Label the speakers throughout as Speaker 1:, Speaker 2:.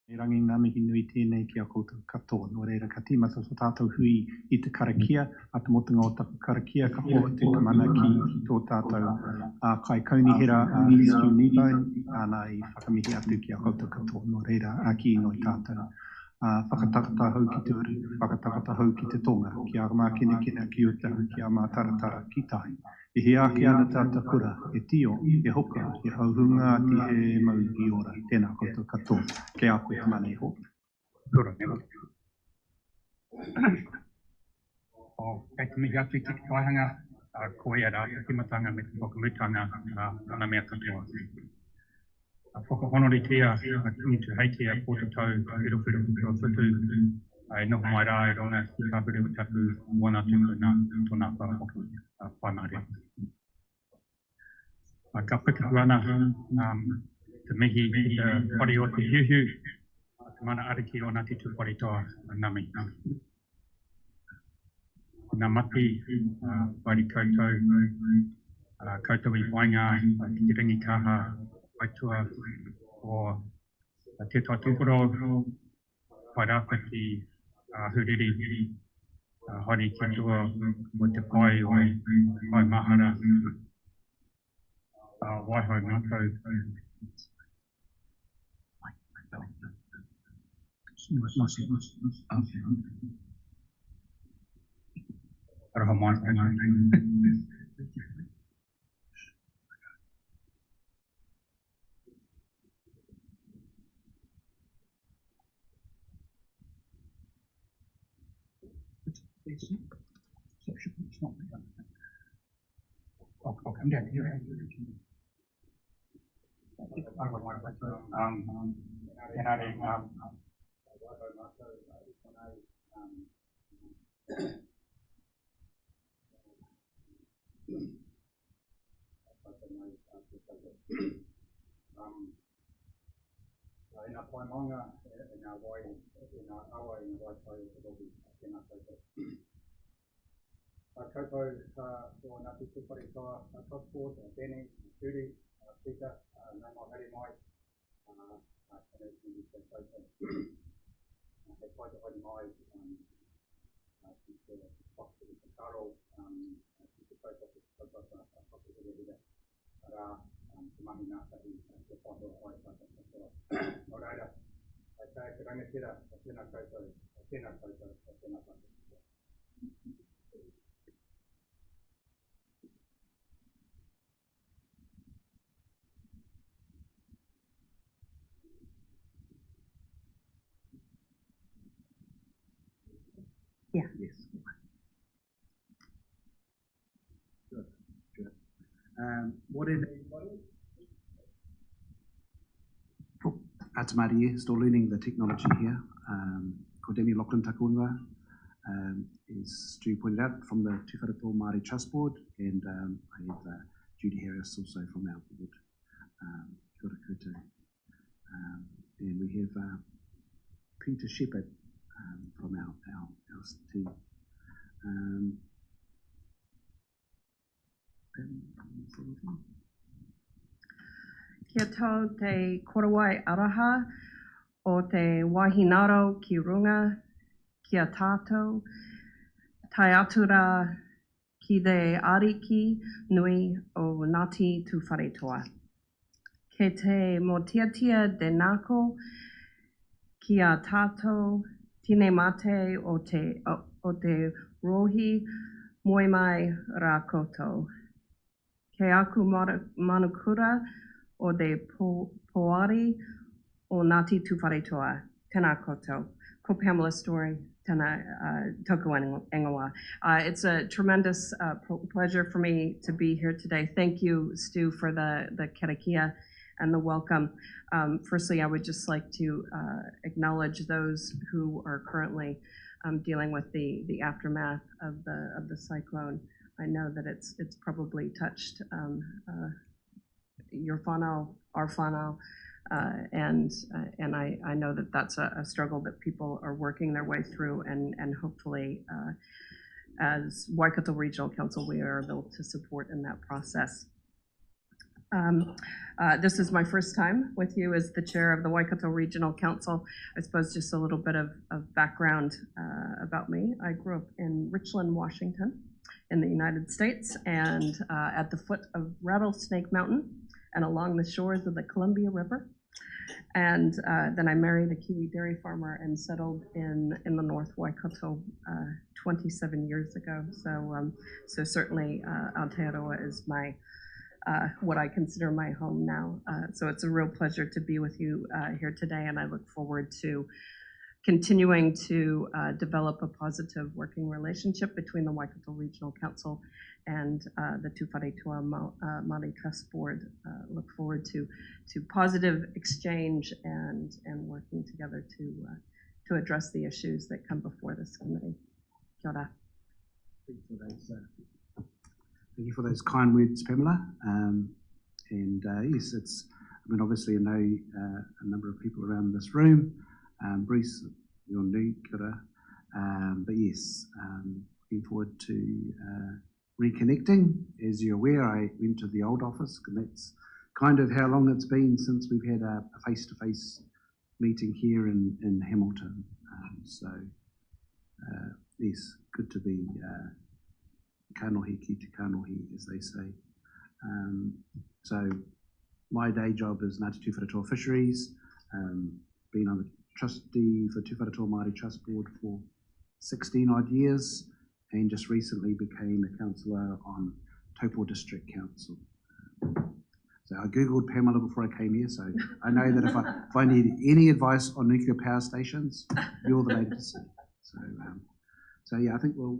Speaker 1: E rangi ngā mihi nui tēnei ki a koutou katoa. Nō reira ka tīmata so tātou hui I te karakia, a te motunga o taku karakia, ka hoa te kamana ki tō tātou kai kaunihira Rescue Kneebone, nā I whakamihi atu ki a koutou katoa. Nō reira a ki ino I tātou. Whakatakata hau ki te uru, whakatakata hau ki te tonga, ki a mā kene ki uta, ki a mā taratara ki tahi. E he ake ana tāta kura, e tio, e hoka, e hauhunga ti he mau I ora, tēnā koutou katoa, ke a koe tamane e hoka.
Speaker 2: Kura, newa. Kei te mihi atu I te kaihanga, koe ara, te timatanga me te whakamutanga, ana mea katoa. Whakahonori tia, ki tu hei tia, pōtatau, whiru, kua whutu, e noho mai rā e ronga, ki ka whiru tapu, wana tuku nā, tōnā whahoki, whaimare. Ka whikitu ana, te mihi, te whare o te hiuhiu, te mana ariki o Ngāti Tūwharetoa, nami. Nā mati, wairi koutou, koutou I wainga, ki te ringi kaha, waitua o te tūpuro, whairāwhaki, huriri, hori katoa, o te pai o pai mahara, waiho ngātou. Araha mai. I'll come down here. Ina poimanga, ina wai, ina awa, ina wai tai o te robi, tēnā koutou. Koutou o Ngāti Tūwharetoa, Transport, Benny, Judy, Peter, nā mai haere mai, tēnei ki te koutou. He koutou haere mai, ki te whakaturi te karo, ki te koutou hira. Rā, te mahi nā tahi, te whātua hoi katoa. Nō reira, te rangatira, tēnā koutou, tēnā koutou.
Speaker 3: Yeah.
Speaker 4: Yes. Good. What is everybody? Atamari, still learning the technology here. Kodemi Lachlan Takunga, as Stu pointed out, from the Tūwharetoa Māori Trust Board, and I have Judy Harris also from our board. Kia ora koutou. And we have Peter Shepherd from our team.
Speaker 3: Kia tau te korowai araha o te wahinaro ki runga, kia tātou, tai atura ki te ariki nui o Ngāti Tūwharetoa. Kei te motiatia de nako, kia tātou, tine mate o te rohi, moi mai rā koutou. Kei aku manukura o te poari o Ngāti Tūwharetoa. Tēnā koutou. Ko Pamela Story, tēnā toku ingoa. It's a tremendous pleasure for me to be here today. Thank you, Stu, for the karakia and the welcome. Firstly, I would just like to acknowledge those who are currently dealing with the aftermath of the cyclone. I know that it's probably touched your whānau, our whānau, and I know that that's a struggle that people are working their way through, and hopefully as Waikato Regional Council we are able to support in that process. This is my first time with you as the chair of the Waikato Regional Council. I suppose just a little bit of background about me. I grew up in Richland, Washington in the United States, and at the foot of Rattlesnake Mountain and along the shores of the Columbia River. And then I married a Kiwi dairy farmer and settled in the North Waikato 27 years ago. So certainly Aotearoa is my what I consider my home now. So it's a real pleasure to be with you here today, and I look forward to continuing to develop a positive working relationship between the Waikato Regional Council and the Tūwharetoa Māori Trust Board. Look forward to positive exchange and working together to address the issues that come before this committee. Kia ora.
Speaker 4: Thank you for those kind words, Pamela. Yes, obviously I know a number of people around this room. Bruce, you're new, kia ora. But yes, looking forward to reconnecting. As you're aware, I went to the old office, and that's kind of how long it's been since we've had a face-to-face meeting here in Hamilton. Yes, good to be kanohi ki te kanohi, as they say. So my day job is Ngāti Tūwharetoa Fisheries. Been on the trustee for Tūwharetoa Māori Trust Board for 16 odd years, and just recently became a councillor on Taupo District Council. So I googled Pamela before I came here, so I know that if I need any advice on nuclear power stations, you're the lady to see. So yeah, I think we'll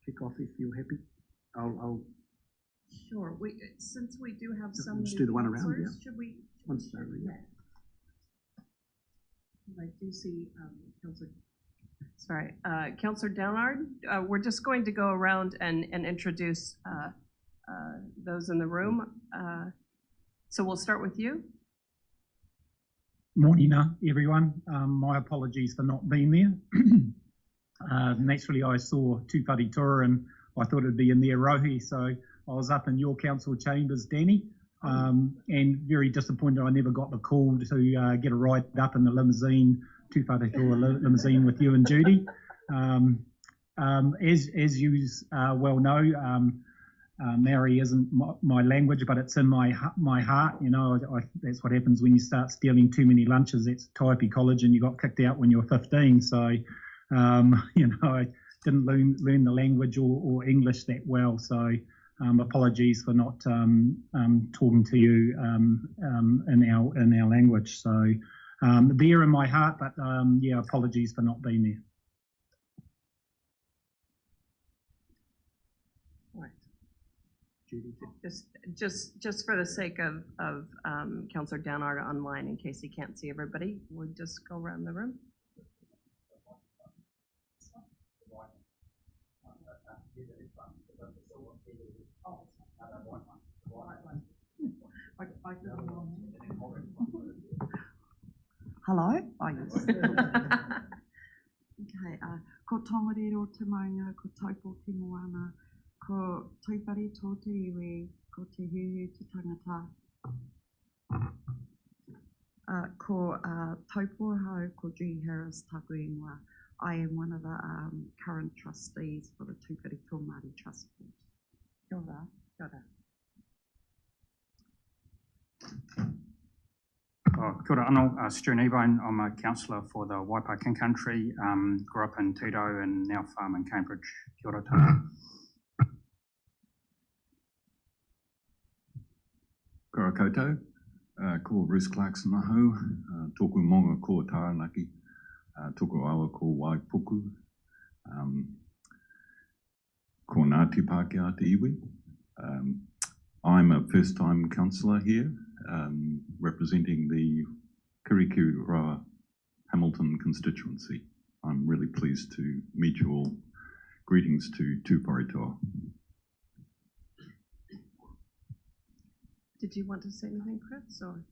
Speaker 4: kick off if you're happy. I'll
Speaker 3: Sure. Since we do have some
Speaker 4: just do the one around, yeah.
Speaker 3: Should we?
Speaker 4: Once they're ready.
Speaker 3: I do see Councillor Downard. We're just going to go around and introduce those in the room. So we'll start with you.
Speaker 1: Morena, everyone. My apologies for not being there. Naturally, I saw Tūwharetoa and I thought it'd be in their rohi, so I was up in your council chambers, Danny, and very disappointed I never got the call to get a ride up in the limousine, Tūwharetoa limousine with you and Judy. As you well know, Maori isn't my language, but it's in my heart. You know, that's what happens when you start stealing too many lunches. That's Taipi College, and you got kicked out when you were 15. So, you know, I didn't learn the language or English that well. So, apologies for not talking to you in our language. So, there in my heart, but yeah, apologies for not being there.
Speaker 3: Just for the sake of Councillor Downard online, in case he can't see everybody, we'll just go around the room.
Speaker 5: Hello? Oh, yes. Okay, ko tongariro te maunga, ko taupo te moana, ko Tūwharetoa te iwi, ko te hiuhiu te tangata. Ko taupo hau, ko G. Harris taku ingoa. I am one of the current trustees for the Tūwharetoa Māori Trust Board. Kia ora. Kia ora.
Speaker 2: Kia ora anō, Stu Nebone. I'm a councillor for the Waipa King Country. Grew up in Tito and now farm in Cambridge. Kia ora tātou.
Speaker 6: Kia ora koutou, ko Bruce Clarkson aho, tōku monga ko Taranaki, tōku awa ko Waipuku, ko Ngāti Pākehā te iwi. I'm a first-time councillor here, representing the Kirikiriroa Hamilton constituency. I'm really pleased to meet you all. Greetings to Tūwharetoa.
Speaker 3: Did you want to say anything, Chris? Or?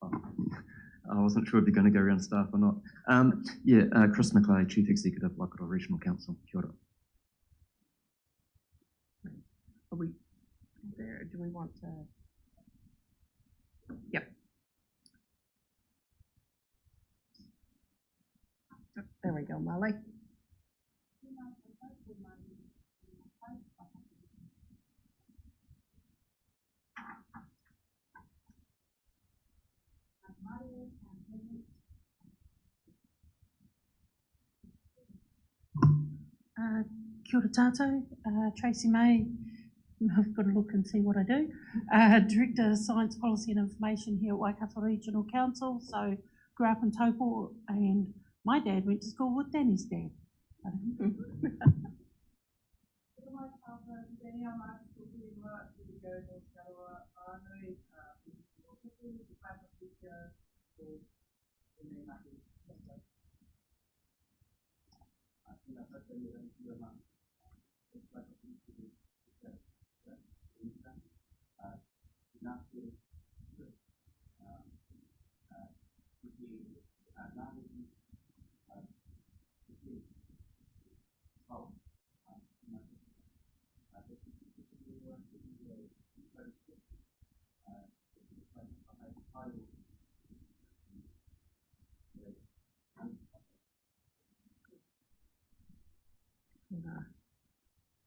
Speaker 7: I wasn't sure if you're going to go around staff or not. Chris McLeod, Chief Executive, Waikato Regional Council. Kia ora.
Speaker 3: Are we there? Do we want to? Molly.
Speaker 8: Kia ora tātou, Tracy May, I've got to look and see what I do. Director of Science Policy and Information here at Waikato Regional Council. So grew up in Taupo and my dad went to school with Danny's dad.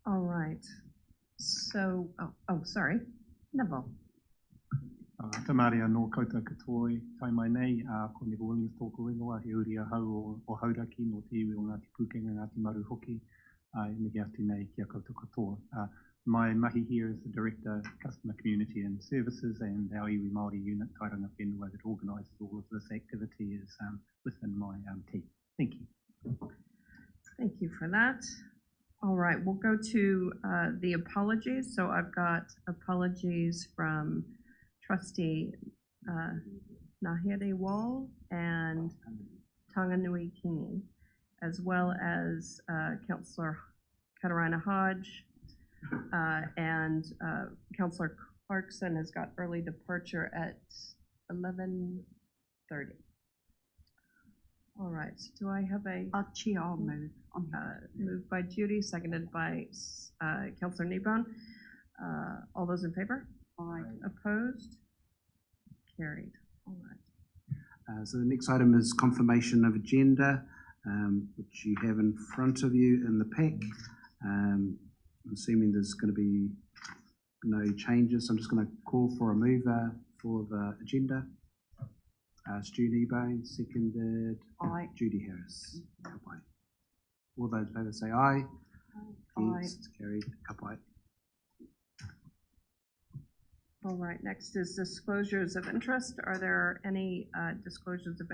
Speaker 3: All right. So, sorry. Neville.
Speaker 1: Te Māria no koutou katoa tai mai nei, ko Neville Williams tōku ingoa, he uri a hau o hauraki no te iwi o Ngāti Pūkenga, Ngāti Maru hoki, nigi ati nei kia koutou katoa. My mahi here is the Director, Customer Community and Services, and our iwi Māori unit, Tairanga Whenua, that organises all of this activity is within my team. Thank you.
Speaker 3: Thank you for that. All right, we'll go to the apologies. So I've got apologies from Trustee Nahere Wall and Tanganui Kingi, as well as Councillor Katarina Hodge, and Councillor Clarkson has got early departure at 11:30. All right, so do I have a
Speaker 5: Chair, I'll move.
Speaker 3: moved by Judy, seconded by Councillor Kneebone. All those in favor?
Speaker 5: Aye.
Speaker 3: Opposed? Carried. All right.
Speaker 4: So the next item is confirmation of agenda, which you have in front of you in the pack. I'm assuming there's going to be no changes. So I'm just going to call for a mover for the agenda. Stu Kneebone, seconded.
Speaker 5: Aye.
Speaker 4: Judy Harris. Kapai. All those in favour say aye. Against, carried. Kapai.
Speaker 3: All right, next is disclosures of interest. Are there any disclosures of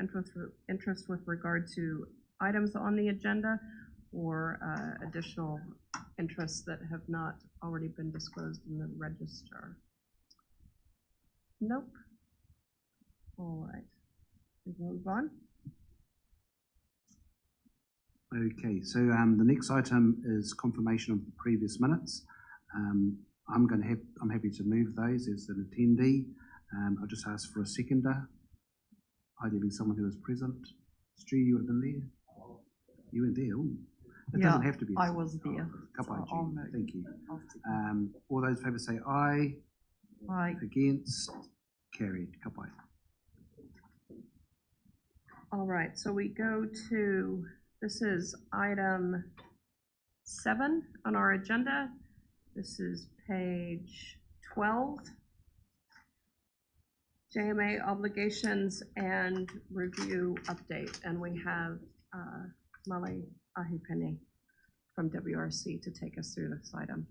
Speaker 3: interest with regard to items on the agenda or additional interests that have not already been disclosed in the register? Nope. All right, we move on.
Speaker 4: Okay, so the next item is confirmation of the previous minutes. I'm happy to move those as an attendee. I'll just ask for a seconder, ideally someone who is present. Stu, you would have been there? You were there. Ooh. It doesn't have to be.
Speaker 5: I was there.
Speaker 4: Kapai,
Speaker 5: So
Speaker 4: Judy. Thank you. All those in favour say aye.
Speaker 5: Aye.
Speaker 4: Against, carried. Kapai.
Speaker 3: All right, so we go to, this is item 7 on our agenda. This is page 12. JMA obligations and review update. And we have Mali Ahipeni from WRC to take us through this item.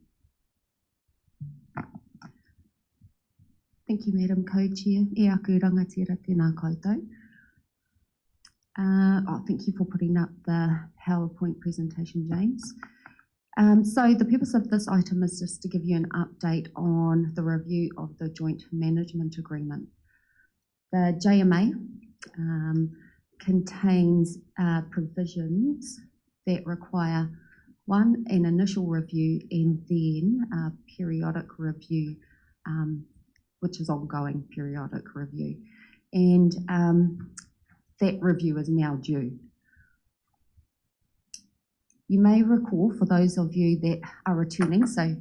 Speaker 9: Thank you, Madam Co-Chair. E aku rangatira tēnā koutou. Thank you for putting up the PowerPoint presentation, James. So the purpose of this item is just to give you an update on the review of the Joint Management Agreement. The JMA contains provisions that require one, an initial review and then a periodic review, which is ongoing periodic review. And that review is now due. You may recall, for those of you that are returning, so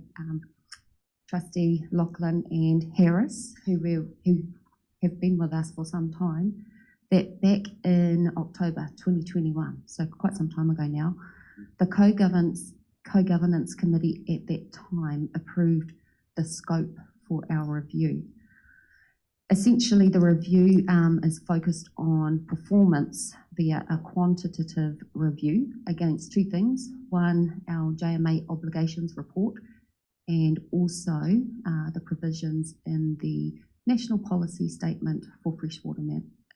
Speaker 9: Trustee Lachlan and Harris, who have been with us for some time, that back in October 2021, so quite some time ago now, the co-governance committee at that time approved the scope for our review. Essentially, the review is focused on performance via a quantitative review against two things. One, our JMA obligations report, and also the provisions in the National Policy Statement for Freshwater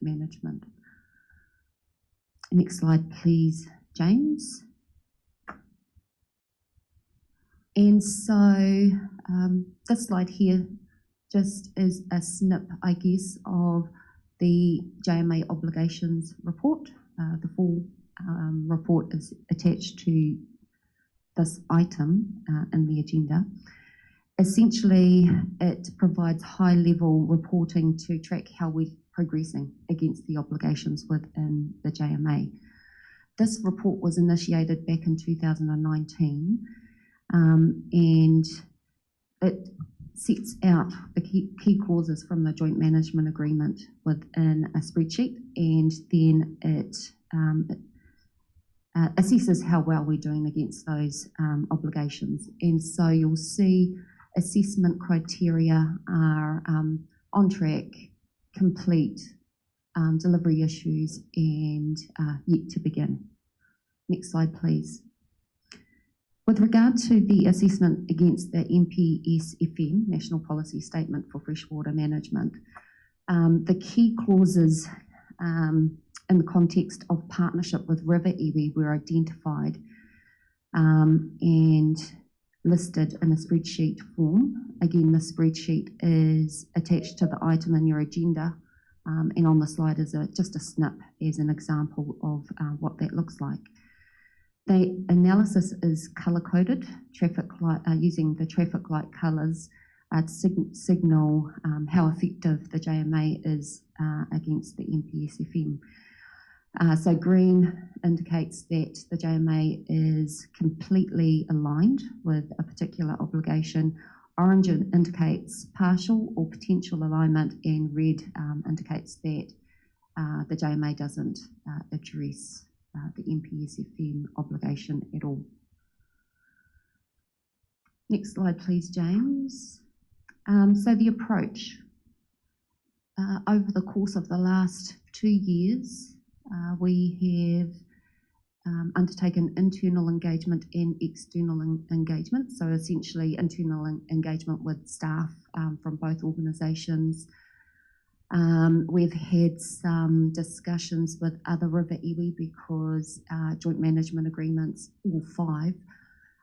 Speaker 9: Management. Next slide, please, James. And so this slide here just is a snip, I guess, of the JMA obligations report. The full report is attached to this item in the agenda. Essentially, it provides high-level reporting to track how we're progressing against the obligations within the JMA. This report was initiated back in 2019, and it sets out the key clauses from the joint management agreement within a spreadsheet, and then it assesses how well we're doing against those obligations. And so you'll see assessment criteria are on track, complete, delivery issues, and yet to begin. Next slide, please. With regard to the assessment against the NPSFM, National Policy Statement for Freshwater Management, the key clauses in the context of partnership with river iwi were identified and listed in a spreadsheet form. Again, the spreadsheet is attached to the item in your agenda, and on the slide is just a snip as an example of what that looks like. The analysis is colour-coded, using the traffic light colours to signal how effective the JMA is against the NPSFM. So green indicates that the JMA is completely aligned with a particular obligation. Orange indicates partial or potential alignment, and red indicates that the JMA doesn't address the NPSFM obligation at all. Next slide, please, James. So the approach. Over the course of the last 2 years, we have undertaken internal engagement and external engagement. So essentially internal engagement with staff from both organisations. We've had some discussions with other river iwi because joint management agreements, all 5,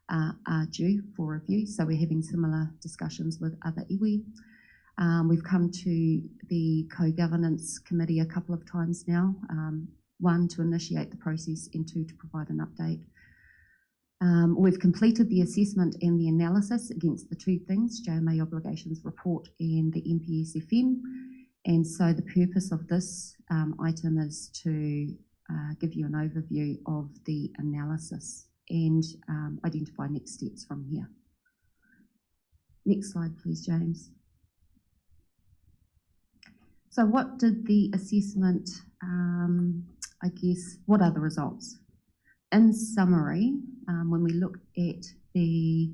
Speaker 9: are due for review. So we're having similar discussions with other iwi. We've come to the co-governance committee a couple of times now, 1 to initiate the process and 2 to provide an update. We've completed the assessment and the analysis against the 2 things, JMA obligations report and the NPSFM. And so the purpose of this item is to give you an overview of the analysis and identify next steps from here. Next slide, please, James. So what did the assessment, what are the results? In summary, when we look at the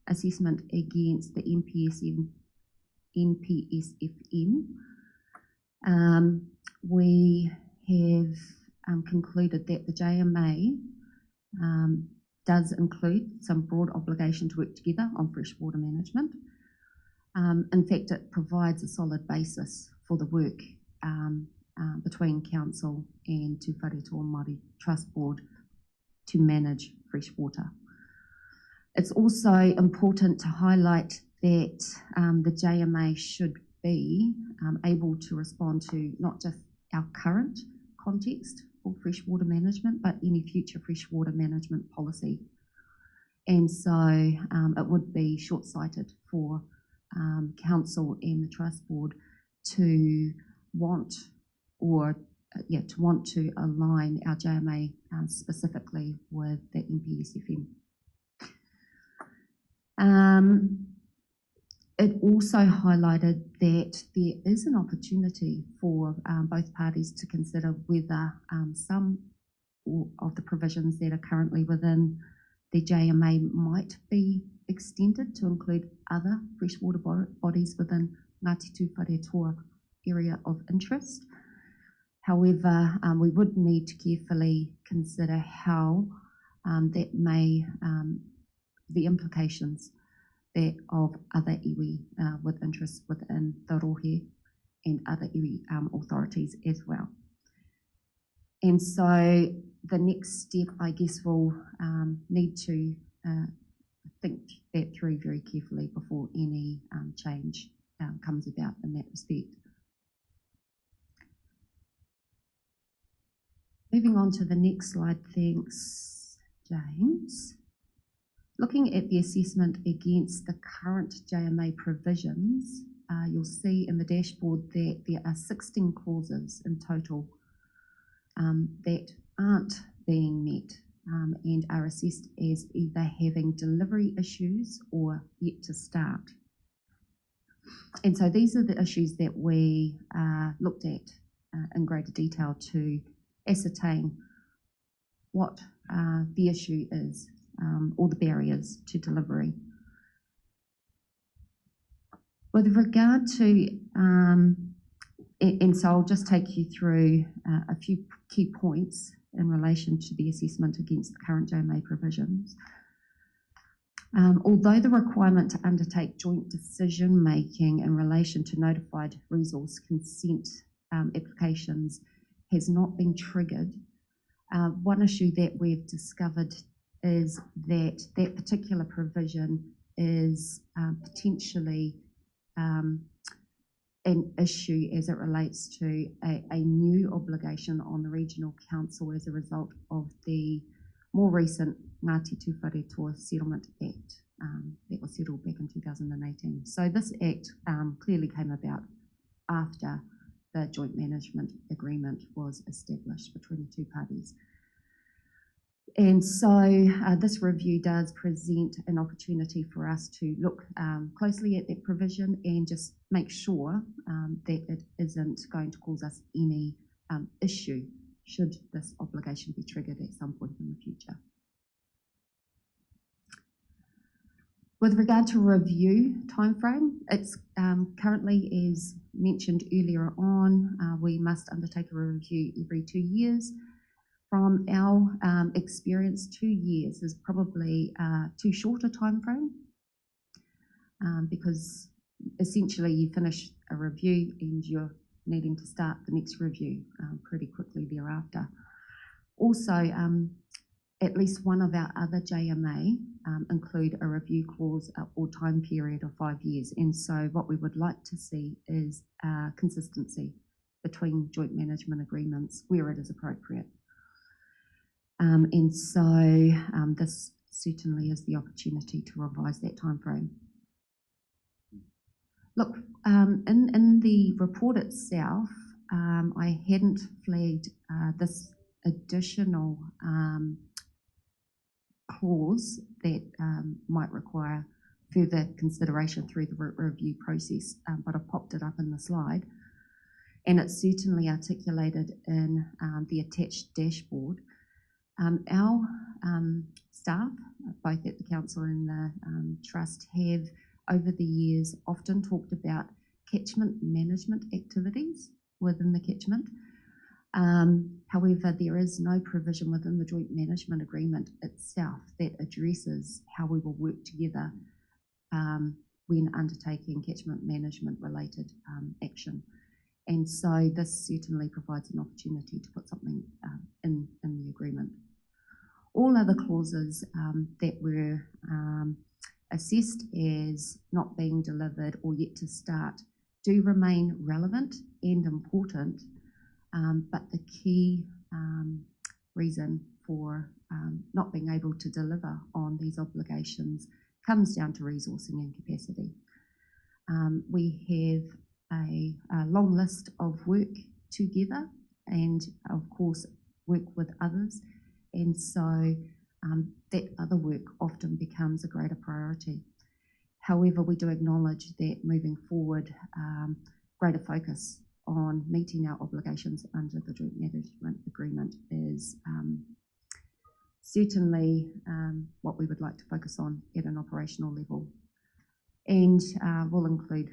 Speaker 9: assessment against the NPSFM, we have concluded that the JMA does include some broad obligation to work together on freshwater management. In fact, it provides a solid basis for the work between Council and Tūwharetoa Māori Trust Board to manage freshwater. It's also important to highlight that the JMA should be able to respond to not just our current context for freshwater management, but any future freshwater management policy. And so it would be short-sighted for Council and the Trust Board to want to align our JMA specifically with the NPSFM. It also highlighted that there is an opportunity for both parties to consider whether some of the provisions that are currently within the JMA might be extended to include other freshwater bodies within Ngāti Tūwharetoa area of interest. However, we would need to carefully consider how that may, the implications that of other iwi with interest within the rohe and other iwi authorities as well. And so the next step, I guess, will need to think that through very carefully before any change comes about in that respect. Moving on to the next slide, thanks, James. Looking at the assessment against the current JMA provisions, you'll see in the dashboard that there are 16 clauses in total that aren't being met and are assessed as either having delivery issues or yet to start. And so these are the issues that we looked at in greater detail to ascertain what the issue is or the barriers to delivery. With regard to, and so I'll just take you through a few key points in relation to the assessment against the current JMA provisions. Although the requirement to undertake joint decision making in relation to notified resource consent applications has not been triggered, one issue that we've discovered is that that particular provision is potentially an issue as it relates to a new obligation on the Regional Council as a result of the more recent Ngāti Tūwharetoa Settlement Act that was settled back in 2018. So this act clearly came about after the joint management agreement was established between the two parties. And so this review does present an opportunity for us to look closely at that provision and just make sure that it isn't going to cause us any issue should this obligation be triggered at some point in the future. With regard to review timeframe, it's currently, as mentioned earlier on, we must undertake a review every 2 years. From our experience, 2 years is probably too short a time frame because essentially you finish a review and you're needing to start the next review pretty quickly thereafter. Also, at least one of our other JMA include a review clause or time period of 5 years, and so what we would like to see is consistency between joint management agreements where it is appropriate. And so this certainly is the opportunity to revise that time frame. Look, in the report itself, I hadn't flagged this additional clause that might require further consideration through the review process, but I popped it up in the slide. And it's certainly articulated in the attached dashboard. Our staff, both at the Council and the Trust, have over the years often talked about catchment management activities within the catchment. However, there is no provision within the joint management agreement itself that addresses how we will work together when undertaking catchment management related action. And so this certainly provides an opportunity to put something in the agreement. All other clauses that were assessed as not being delivered or yet to start do remain relevant and important, but the key reason for not being able to deliver on these obligations comes down to resourcing and capacity. We have a long list of work together and of course work with others, and so that other work often becomes a greater priority. However, we do acknowledge that moving forward, greater focus on meeting our obligations under the joint management agreement is certainly what we would like to focus on at an operational level, and will include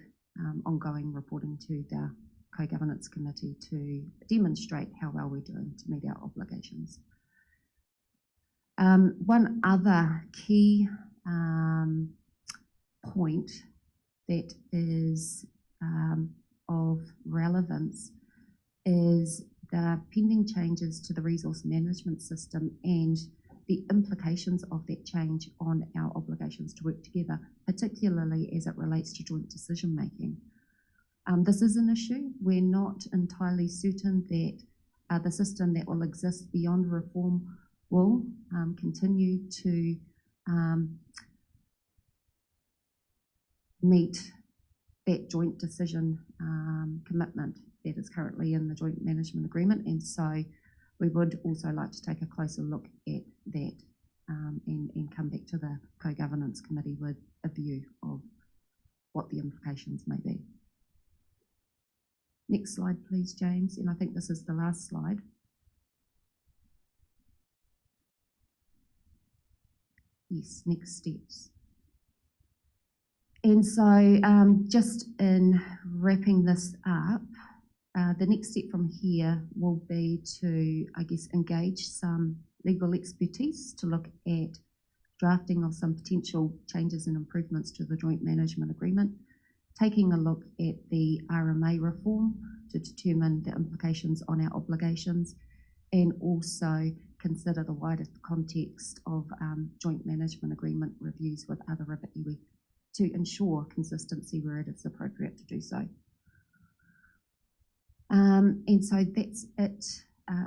Speaker 9: ongoing reporting to the Co-Governance Committee to demonstrate how well we're doing to meet our obligations. One other key point that is of relevance is the pending changes to the resource management system and the implications of that change on our obligations to work together, particularly as it relates to joint decision making. This is an issue. We're not entirely certain that the system that will exist beyond reform will continue to meet that joint decision commitment that is currently in the joint management agreement, and so we would also like to take a closer look at that and come back to the Co-Governance Committee with a view of what the implications may be. Next slide, please, James, and I think this is the last slide. Yes, next steps. And so just in wrapping this up, the next step from here will be to, I guess, engage some legal expertise to look at drafting of some potential changes and improvements to the joint management agreement, taking a look at the RMA reform to determine the implications on our obligations, and also consider the wider context of joint management agreement reviews with other river iwi to ensure consistency where it is appropriate to do so. And so that's it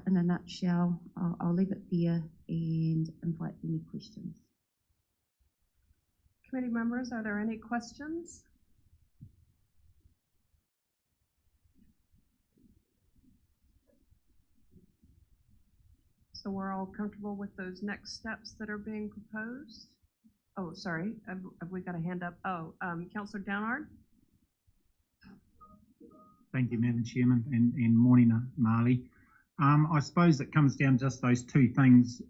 Speaker 9: in a nutshell. I'll leave it there and invite any questions.
Speaker 3: Committee members, are there any questions? So we're all comfortable with those next steps that are being proposed? Oh, sorry, have we got a hand up? Oh, Councillor Downard?
Speaker 1: Thank you, Madam Chairman, and morning, Marley. I suppose it comes down to just those two things.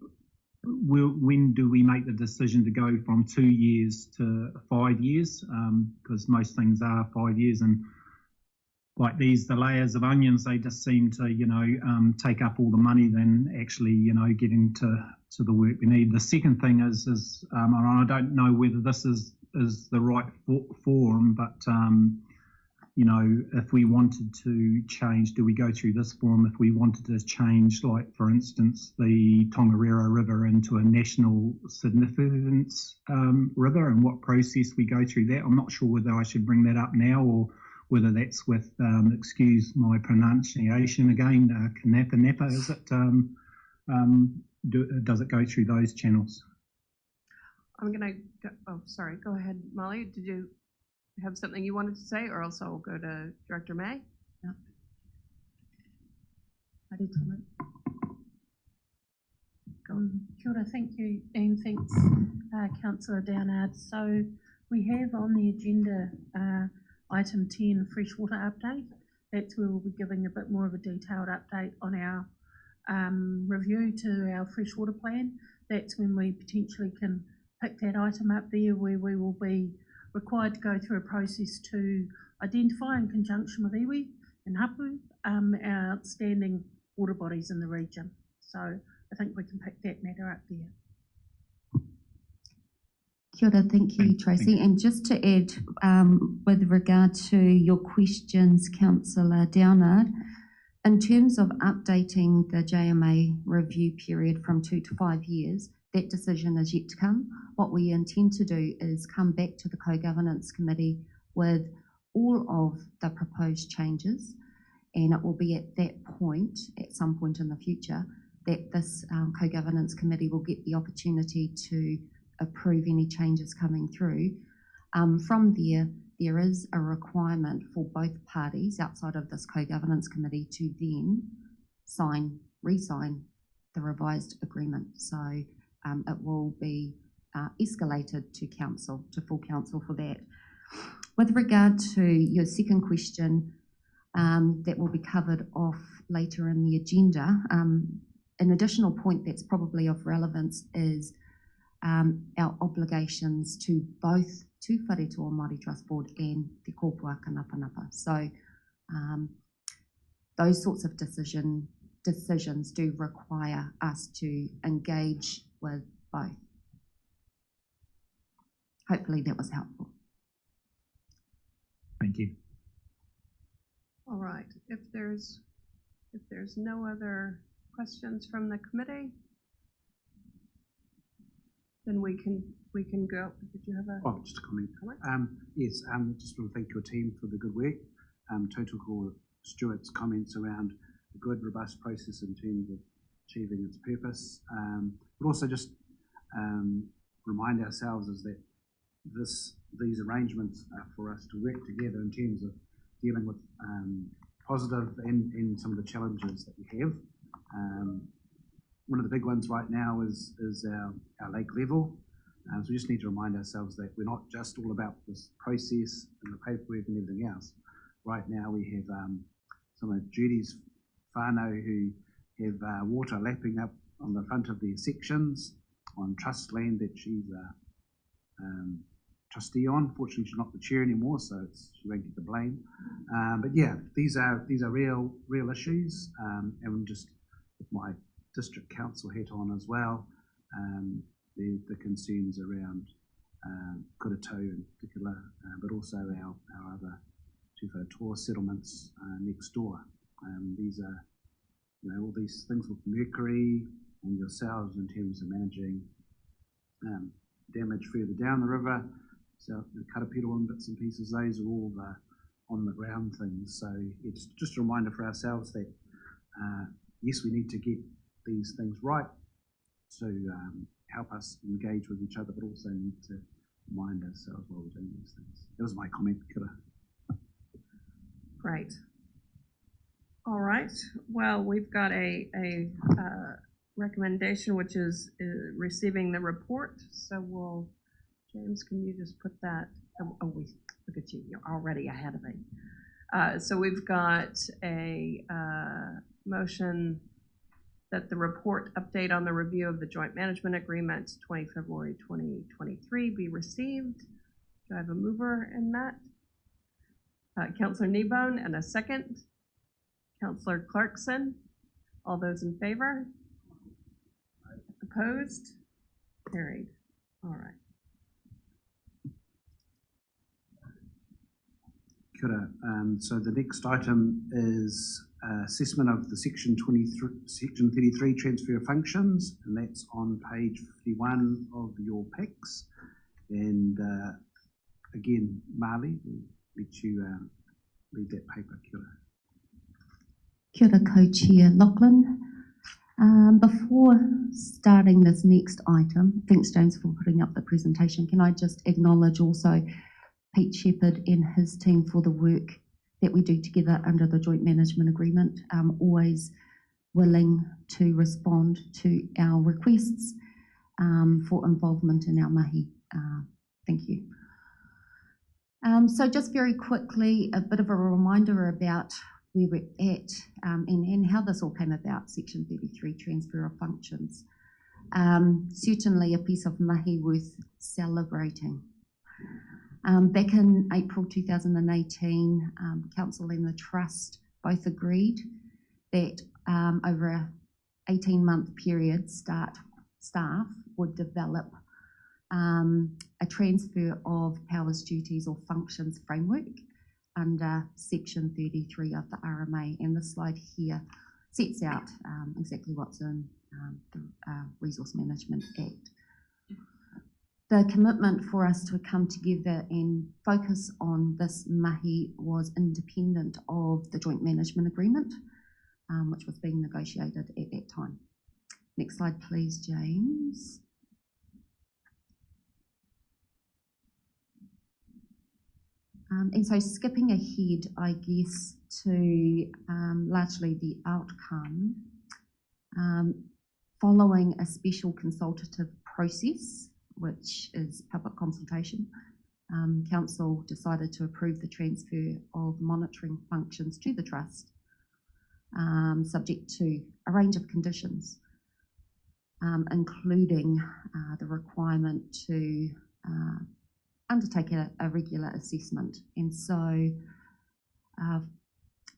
Speaker 1: When do we make the decision to go from 2 years to 5 years? Because most things are 5 years, and like these, the layers of onions, they just seem to, take up all the money than actually, getting to the work we need. The second thing is and I don't know whether this is the right forum, but if we wanted to change, do we go through this forum? If we wanted to change, like for instance, the Tongariro River into a national significance river, and what process we go through that, I'm not sure whether I should bring that up now or whether that's with, excuse my pronunciation again, Kanapa, is it? Does it go through those channels?
Speaker 3: I'm going to go, oh, sorry, go ahead, Molly. Did you have something you wanted to say, or else I'll go to Director May?
Speaker 9: No. I did comment.
Speaker 8: Kia ora, thank you, and thanks, Councillor Downard. So we have on the agenda item 10, freshwater update. That's where we'll be giving a bit more of a detailed update on our review to our freshwater plan. That's when we potentially can pick that item up there, where we will be required to go through a process to identify, in conjunction with iwi and hapu, our outstanding water bodies in the region. So I think we can pick that matter up there.
Speaker 9: Kia ora, thank you, Tracy. And just to add, with regard to your questions, Councillor Downard, in terms of updating the JMA review period from 2 to 5 years, that decision is yet to come. What we intend to do is come back to the Co-Governance Committee with all of the proposed changes, and it will be at that point, at some point in the future, that this Co-Governance Committee will get the opportunity to approve any changes coming through. From there is a requirement for both parties outside of this Co-Governance Committee to then re-sign the revised agreement. So it will be escalated to council, to full council for that. With regard to your second question, that will be covered off later in the agenda, an additional point that's probably of relevance is our obligations to both Tūwharetoa Māori Trust Board and Te Kōpua Kanapanapa. So those sorts of decisions do require us to engage with both. Hopefully that was helpful.
Speaker 10: Thank you.
Speaker 3: All right, if there's no other questions from the committee, then we can go. Did you have a?
Speaker 4: Oh, just a comment. Yes, just want to thank your team for the good work. Tautoko Stuart's comments around a good, robust process in terms of achieving its purpose. But also just remind ourselves is that these arrangements are for us to work together in terms of dealing with positive and some of the challenges that we have. One of the big ones right now is our lake level. So we just need to remind ourselves that we're not just all about this process and the paperwork and everything else. Right now we have some of Judy's whānau who have water lapping up on the front of their sections on trust land that she's trustee on. Fortunately, she's not the chair anymore, so she won't get the blame. But yeah, these are real issues, and just with my district council hat on as well, the concerns around Kuratou in particular, but also our other Tūwharetoa settlements next door. These are, all these things with Mercury and yourselves in terms of managing damage further down the river. So the Karapiro and bits and pieces, those are all the on the ground things. So it's just a reminder for ourselves that yes, we need to get these things right to help us engage with each other, but also need to remind ourselves while we're doing these things. That was my comment.
Speaker 3: Great. All right. Well, we've got a recommendation, which is receiving the report. So we'll, James, can you just put that? Oh, look at you. You're already ahead of me. So we've got a motion that the report update on the review of the joint management agreement 20 February 2023 be received. Do I have a mover in that? Councillor Kneebone, and a second. Councillor Clarkson. All those in favor? Opposed? Carried. All right.
Speaker 4: Kia ora. So the next item is assessment of the Section 33 transfer of functions, and that's on page 51 of your packs. And again, Marley, we'll let you lead that paper. Kia ora.
Speaker 9: Kia ora, Co-Chair Lachlan. Before starting this next item, thanks James for putting up the presentation, can I just acknowledge also Pete Shepherd and his team for the work that we do together under the joint management agreement, always willing to respond to our requests for involvement in our mahi. Thank you. So just very quickly, a bit of a reminder about where we're at and how this all came about, Section 33 transfer of functions. Certainly a piece of mahi worth celebrating. Back in April 2018, Council and the Trust both agreed that over an 18-month period, staff would develop a transfer of powers, duties or functions framework under Section 33 of the RMA. And this slide here sets out exactly what's in the Resource Management Act. The commitment for us to come together and focus on this mahi was independent of the joint management agreement, which was being negotiated at that time. Next slide, please, James. And so skipping ahead, I guess, to largely the outcome, following a special consultative process which is public consultation, Council decided to approve the transfer of monitoring functions to the Trust, subject to a range of conditions, including the requirement to undertake a regular assessment. And so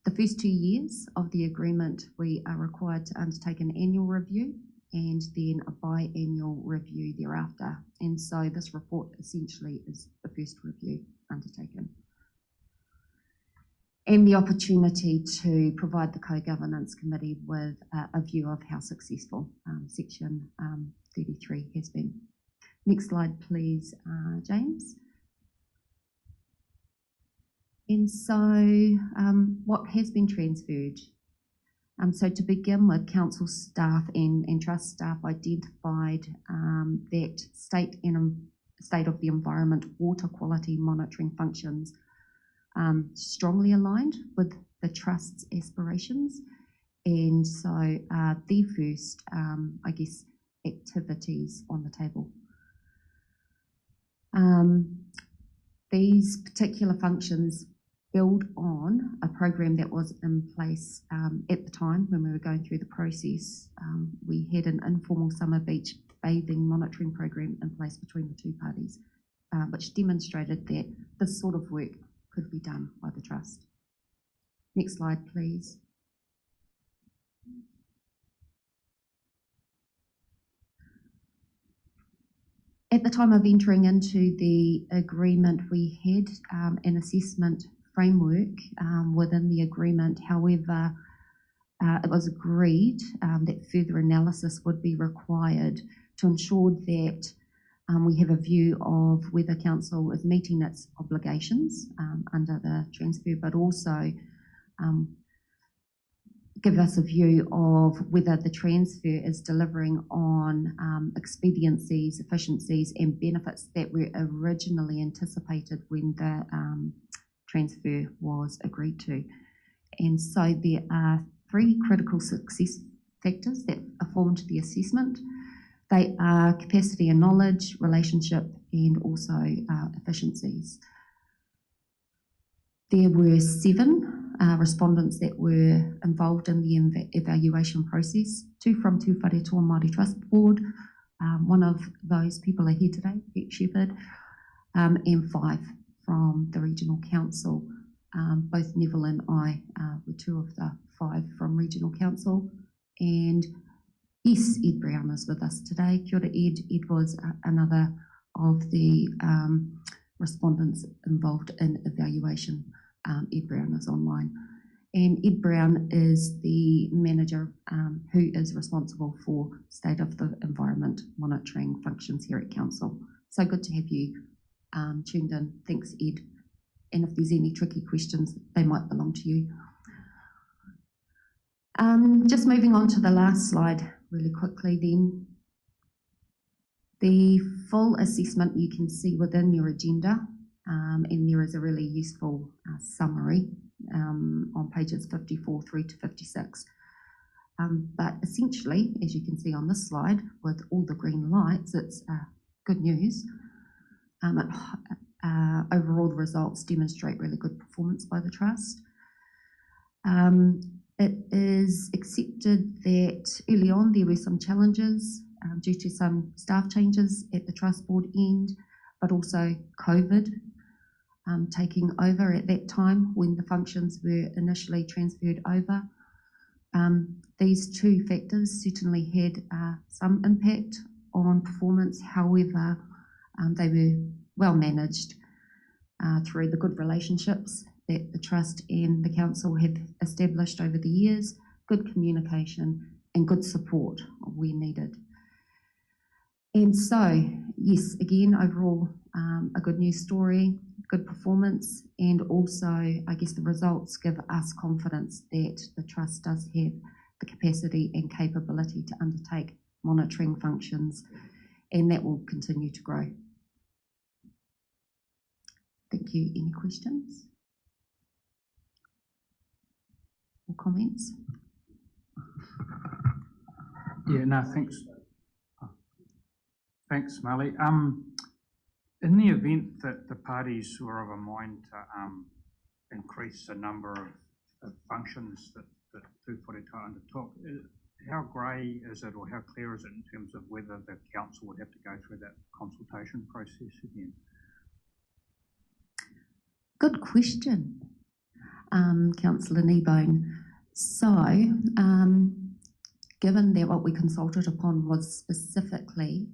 Speaker 9: the first 2 years of the agreement, we are required to undertake an annual review and then a biannual review thereafter. And so this report essentially is the first review undertaken. And the opportunity to provide the Co-Governance Committee with a view of how successful Section 33 has been. Next slide, please, James. And so what has been transferred? So to begin with, Council staff and Trust staff identified that state of the environment water quality monitoring functions strongly aligned with the Trust's aspirations. And so the first, activities on the table. These particular functions build on a program that was in place at the time when we were going through the process. We had an informal summer beach bathing monitoring program in place between the two parties, which demonstrated that this sort of work could be done by the Trust. Next slide, please. At the time of entering into the agreement, we had an assessment framework within the agreement. However, it was agreed that further analysis would be required to ensure that we have a view of whether Council is meeting its obligations under the transfer, but also give us a view of whether the transfer is delivering on expediencies, efficiencies and benefits that were originally anticipated when the transfer was agreed to. And so there are 3 critical success factors that formed the assessment. They are capacity and knowledge, relationship, and also efficiencies. There were 7 respondents that were involved in the evaluation process, 2 from Tūwharetoa Māori Trust Board, one of those people are here today, Pete Shepherd, and 5 from the Regional Council. Both Neville and I were 2 of the 5 from Regional Council. And yes, Ed Brown is with us today. Kia ora, Ed. Ed was another of the respondents involved in evaluation. Ed Brown is online. And Ed Brown is the manager who is responsible for state of the environment monitoring functions here at Council. So good to have you tuned in. Thanks, Ed. And if there's any tricky questions, they might belong to you. Just moving on to the last slide really quickly then. The full assessment you can see within your agenda, and there is a really useful summary on pages 54 through to 56. But essentially, as you can see on this slide, with all the green lights, it's good news. Overall, the results demonstrate really good performance by the Trust. It is accepted that early on there were some challenges due to some staff changes at the Trust Board end, but also COVID taking over at that time when the functions were initially transferred over. These 2 factors certainly had some impact on performance. However, they were well managed through the good relationships that the Trust and the Council have established over the years, good communication and good support where needed. And so, yes, again, overall, a good news story, good performance, and also, I guess, the results give us confidence that the Trust does have the capacity and capability to undertake monitoring functions, and that will continue to grow. Thank you. Any questions or comments?
Speaker 1: Yeah, no, thanks.
Speaker 2: Thanks, Marley. In the event that the parties were of a mind to increase the number of functions that Tūwharetoa undertook, how grey is it or how clear is it in terms of whether the council would have to go through that consultation process again?
Speaker 9: Good question, Councillor Kneebone. So, given that what we consulted upon was specifically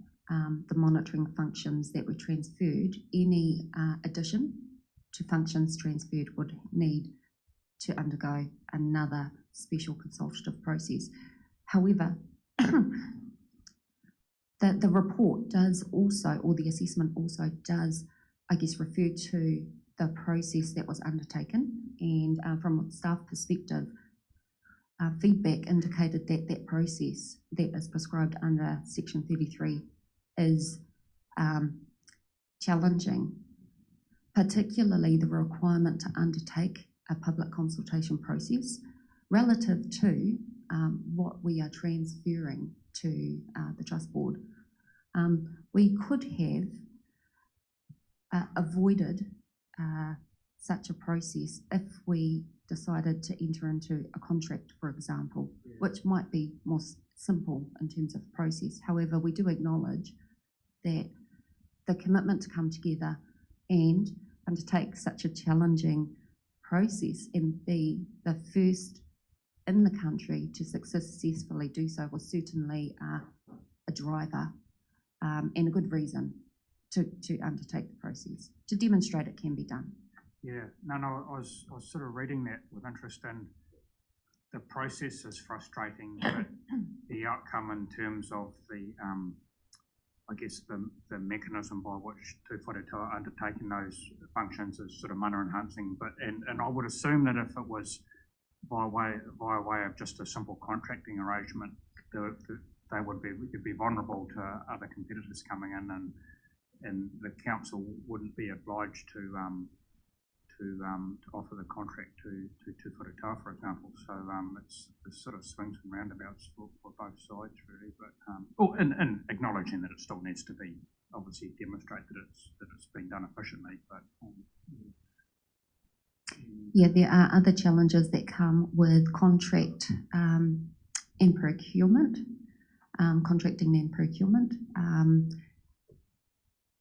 Speaker 9: the monitoring functions that were transferred, any addition to functions transferred would need to undergo another special consultative process. However, the report does also, or the assessment also does, I guess, refer to the process that was undertaken, and from a staff perspective, feedback indicated that that process that is prescribed under Section 33 is challenging, particularly the requirement to undertake a public consultation process relative to what we are transferring to the Trust Board. We could have avoided such a process if we decided to enter into a contract, for example, which might be more simple in terms of process. However, we do acknowledge that the commitment to come together and undertake such a challenging process and be the first in the country to successfully do so was certainly a driver and a good reason to undertake the process, to demonstrate it can be done.
Speaker 2: Yeah, no, I was sort of reading that with interest, and the process is frustrating, but the outcome in terms of the, I guess, the mechanism by which Tūwharetoa are undertaking those functions is sort of mana enhancing. But and I would assume that if it was by way of just a simple contracting arrangement, they would be vulnerable to other competitors coming in, and the council wouldn't be obliged to offer the contract to Tūwharetoa, for example. So it's sort of swings and roundabouts for both sides, really. But and acknowledging that it still needs to be obviously demonstrate that it's being done efficiently. But
Speaker 9: yeah, there are other challenges that come with contract and procurement, contracting and procurement.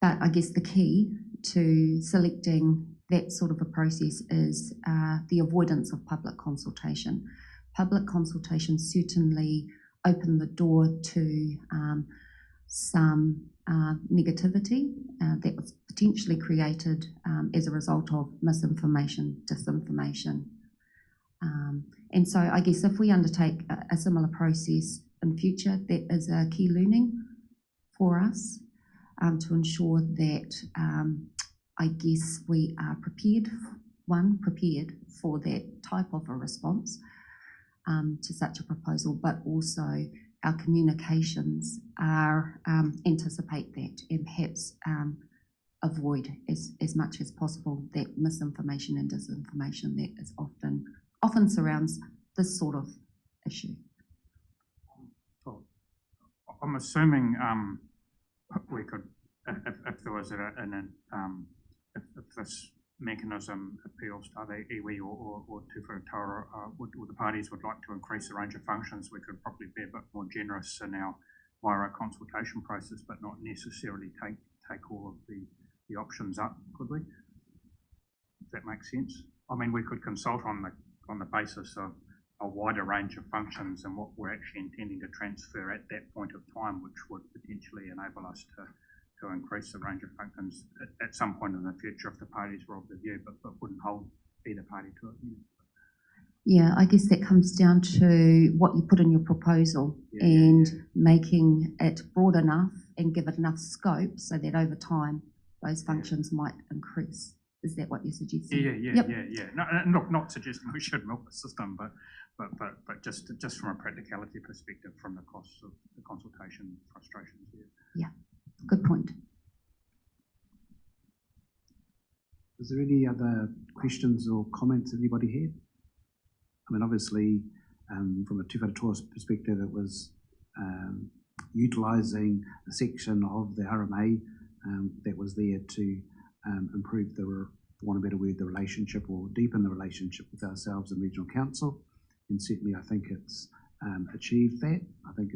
Speaker 9: But I guess the key to selecting that sort of a process is the avoidance of public consultation. Public consultation certainly opened the door to some negativity that was potentially created as a result of misinformation, disinformation. And so I guess if we undertake a similar process in future, that is a key learning for us to ensure that I guess we are prepared for that type of a response to such a proposal, but also our communications are anticipate that and perhaps avoid as much as possible that misinformation and disinformation that is often surrounds this sort of issue.
Speaker 2: Well, I'm assuming we could, if there was if this mechanism appeals to either iwi or Tūwharetoa, or the parties would like to increase the range of functions, we could probably be a bit more generous in our consultation process, but not necessarily take all of the options up, could we? If that makes sense. I mean, we could consult on the basis of a wider range of functions and what we're actually intending to transfer at that point of time, which would potentially enable us to increase the range of functions at some point in the future if the parties were of the view, but wouldn't hold either party to it.
Speaker 9: Yeah, I guess that comes down to what you put in your proposal and making it broad enough and give it enough scope so that over time those functions might increase. Is that what you're suggesting?
Speaker 2: Yeah. No, not suggesting we should milk the system, but just from a practicality perspective, from the costs of the consultation frustrations.
Speaker 9: Yeah. Good point.
Speaker 4: Is there any other questions or comments anybody had? I mean, obviously, from a Tūwharetoa perspective, it was utilising a section of the RMA that was there to improve for want of a better word, the relationship or deepen the relationship with ourselves and Regional Council. And certainly I think it's achieved that. I think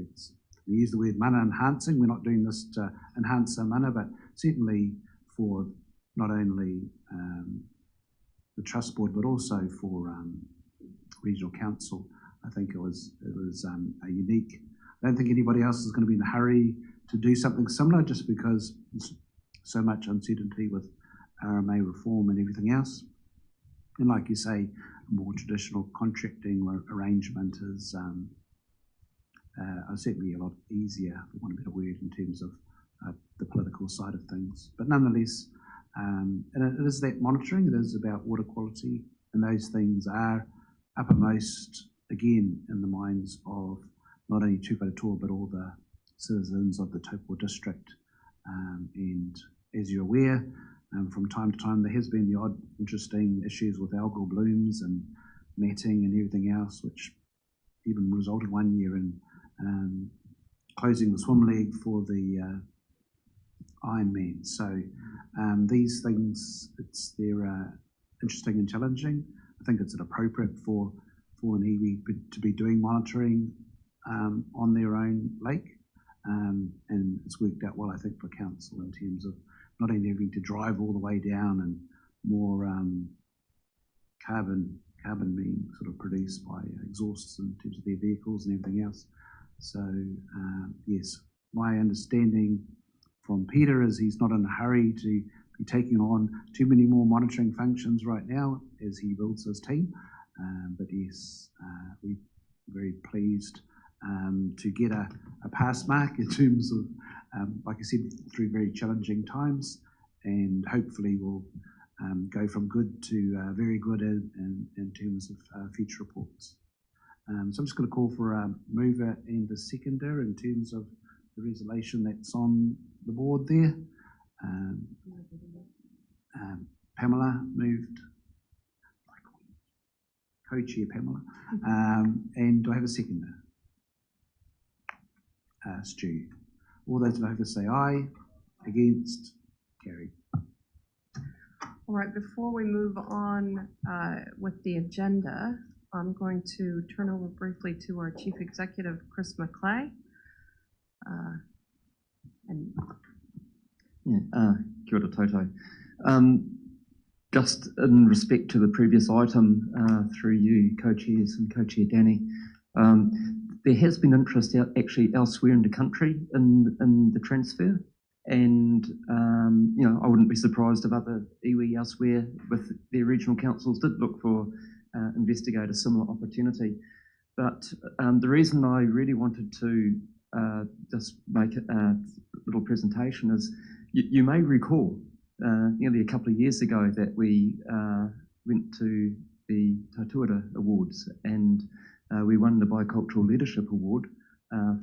Speaker 4: we use the word mana enhancing. We're not doing this to enhance our mana, but certainly for not only the Trust Board, but also for Regional Council. I think it was a unique. I don't think anybody else is going to be in a hurry to do something similar, just because there's so much uncertainty with RMA reform and everything else. And like you say, a more traditional contracting arrangement is certainly a lot easier, for want of a better word, in terms of the political side of things. But nonetheless, and it is that monitoring, it is about water quality, and those things are uppermost, again, in the minds of not only Tūwharetoa, but all the citizens of the Taupo district. And as you're aware, from time to time there has been the odd interesting issues with algal blooms and matting and everything else, which even resulted one year in closing the swim leg for the Ironman. So these things, they're interesting and challenging. I think it's appropriate for an iwi to be doing monitoring on their own lake, and it's worked out well, I think, for council in terms of not only having to drive all the way down and more carbon being sort of produced by exhausts in terms of their vehicles and everything else. So yes, my understanding from Peter is he's not in a hurry to be taking on too many more monitoring functions right now as he builds his team. But yes, we're very pleased to get a pass mark in terms of, like I said, through very challenging times, and hopefully we'll go from good to very good in terms of future reports. So I'm just going to call for a mover and a seconder in terms of the resolution that's on the board there. Pamela moved, co-chair Pamela, and do I have a seconder? Stu. All those in favour say aye. Against? Carried.
Speaker 3: All right, before we move on with the agenda, I'm going to turn over briefly to our Chief Executive, Chris McClay.
Speaker 7: Kia ora toto. Just in respect to the previous item, through you, co-chairs and co-chair Danny, there has been interest actually elsewhere in the country in the transfer, and I wouldn't be surprised if other iwi elsewhere with their regional councils did look for investigate a similar opportunity. But the reason I really wanted to just make a little presentation is you may recall nearly a couple of years ago that we went to the Tautuara Awards, and we won the Bicultural Leadership Award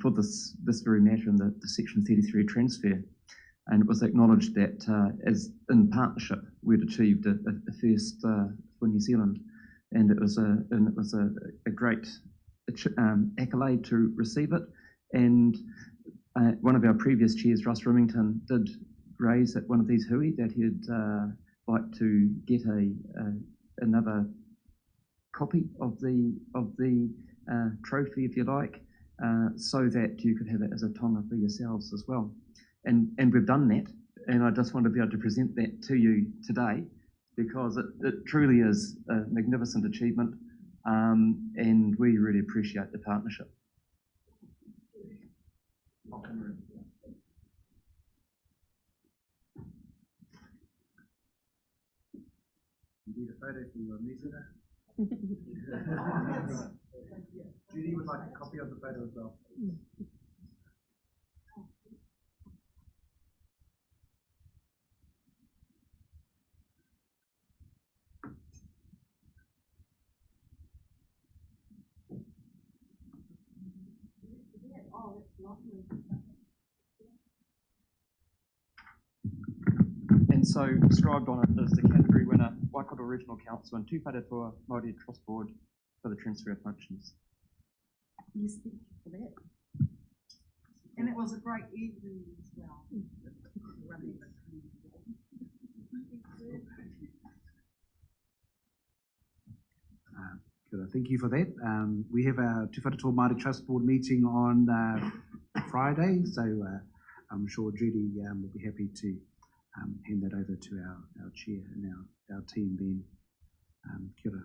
Speaker 7: for this very matter in the Section 33 transfer. And it was acknowledged that as in partnership we'd achieved a first for New Zealand, and it was a great accolade to receive it. And one of our previous chairs, Russ Remington, did raise at one of these hui that he'd like to get another copy of the trophy, if you like, so that you could have it as a tonga for yourselves as well. And we've done that, and I just want to be able to present that to you today, because it truly is a magnificent achievement, and we really appreciate the partnership.
Speaker 4: You need a photo for your newsletter? Judy would like a copy of the photo as well.
Speaker 7: And so inscribed on it is the category winner, Waikato Regional Council and Tūwharetoa Māori Trust Board for the transfer of functions.
Speaker 9: Yes, thank you for that.
Speaker 5: And it was a great evening as well.
Speaker 4: Good, thank you for that. We have our Tūwharetoa Māori Trust Board meeting on Friday, so I'm sure Judy will be happy to hand that over to our chair and our team then. Kia ora.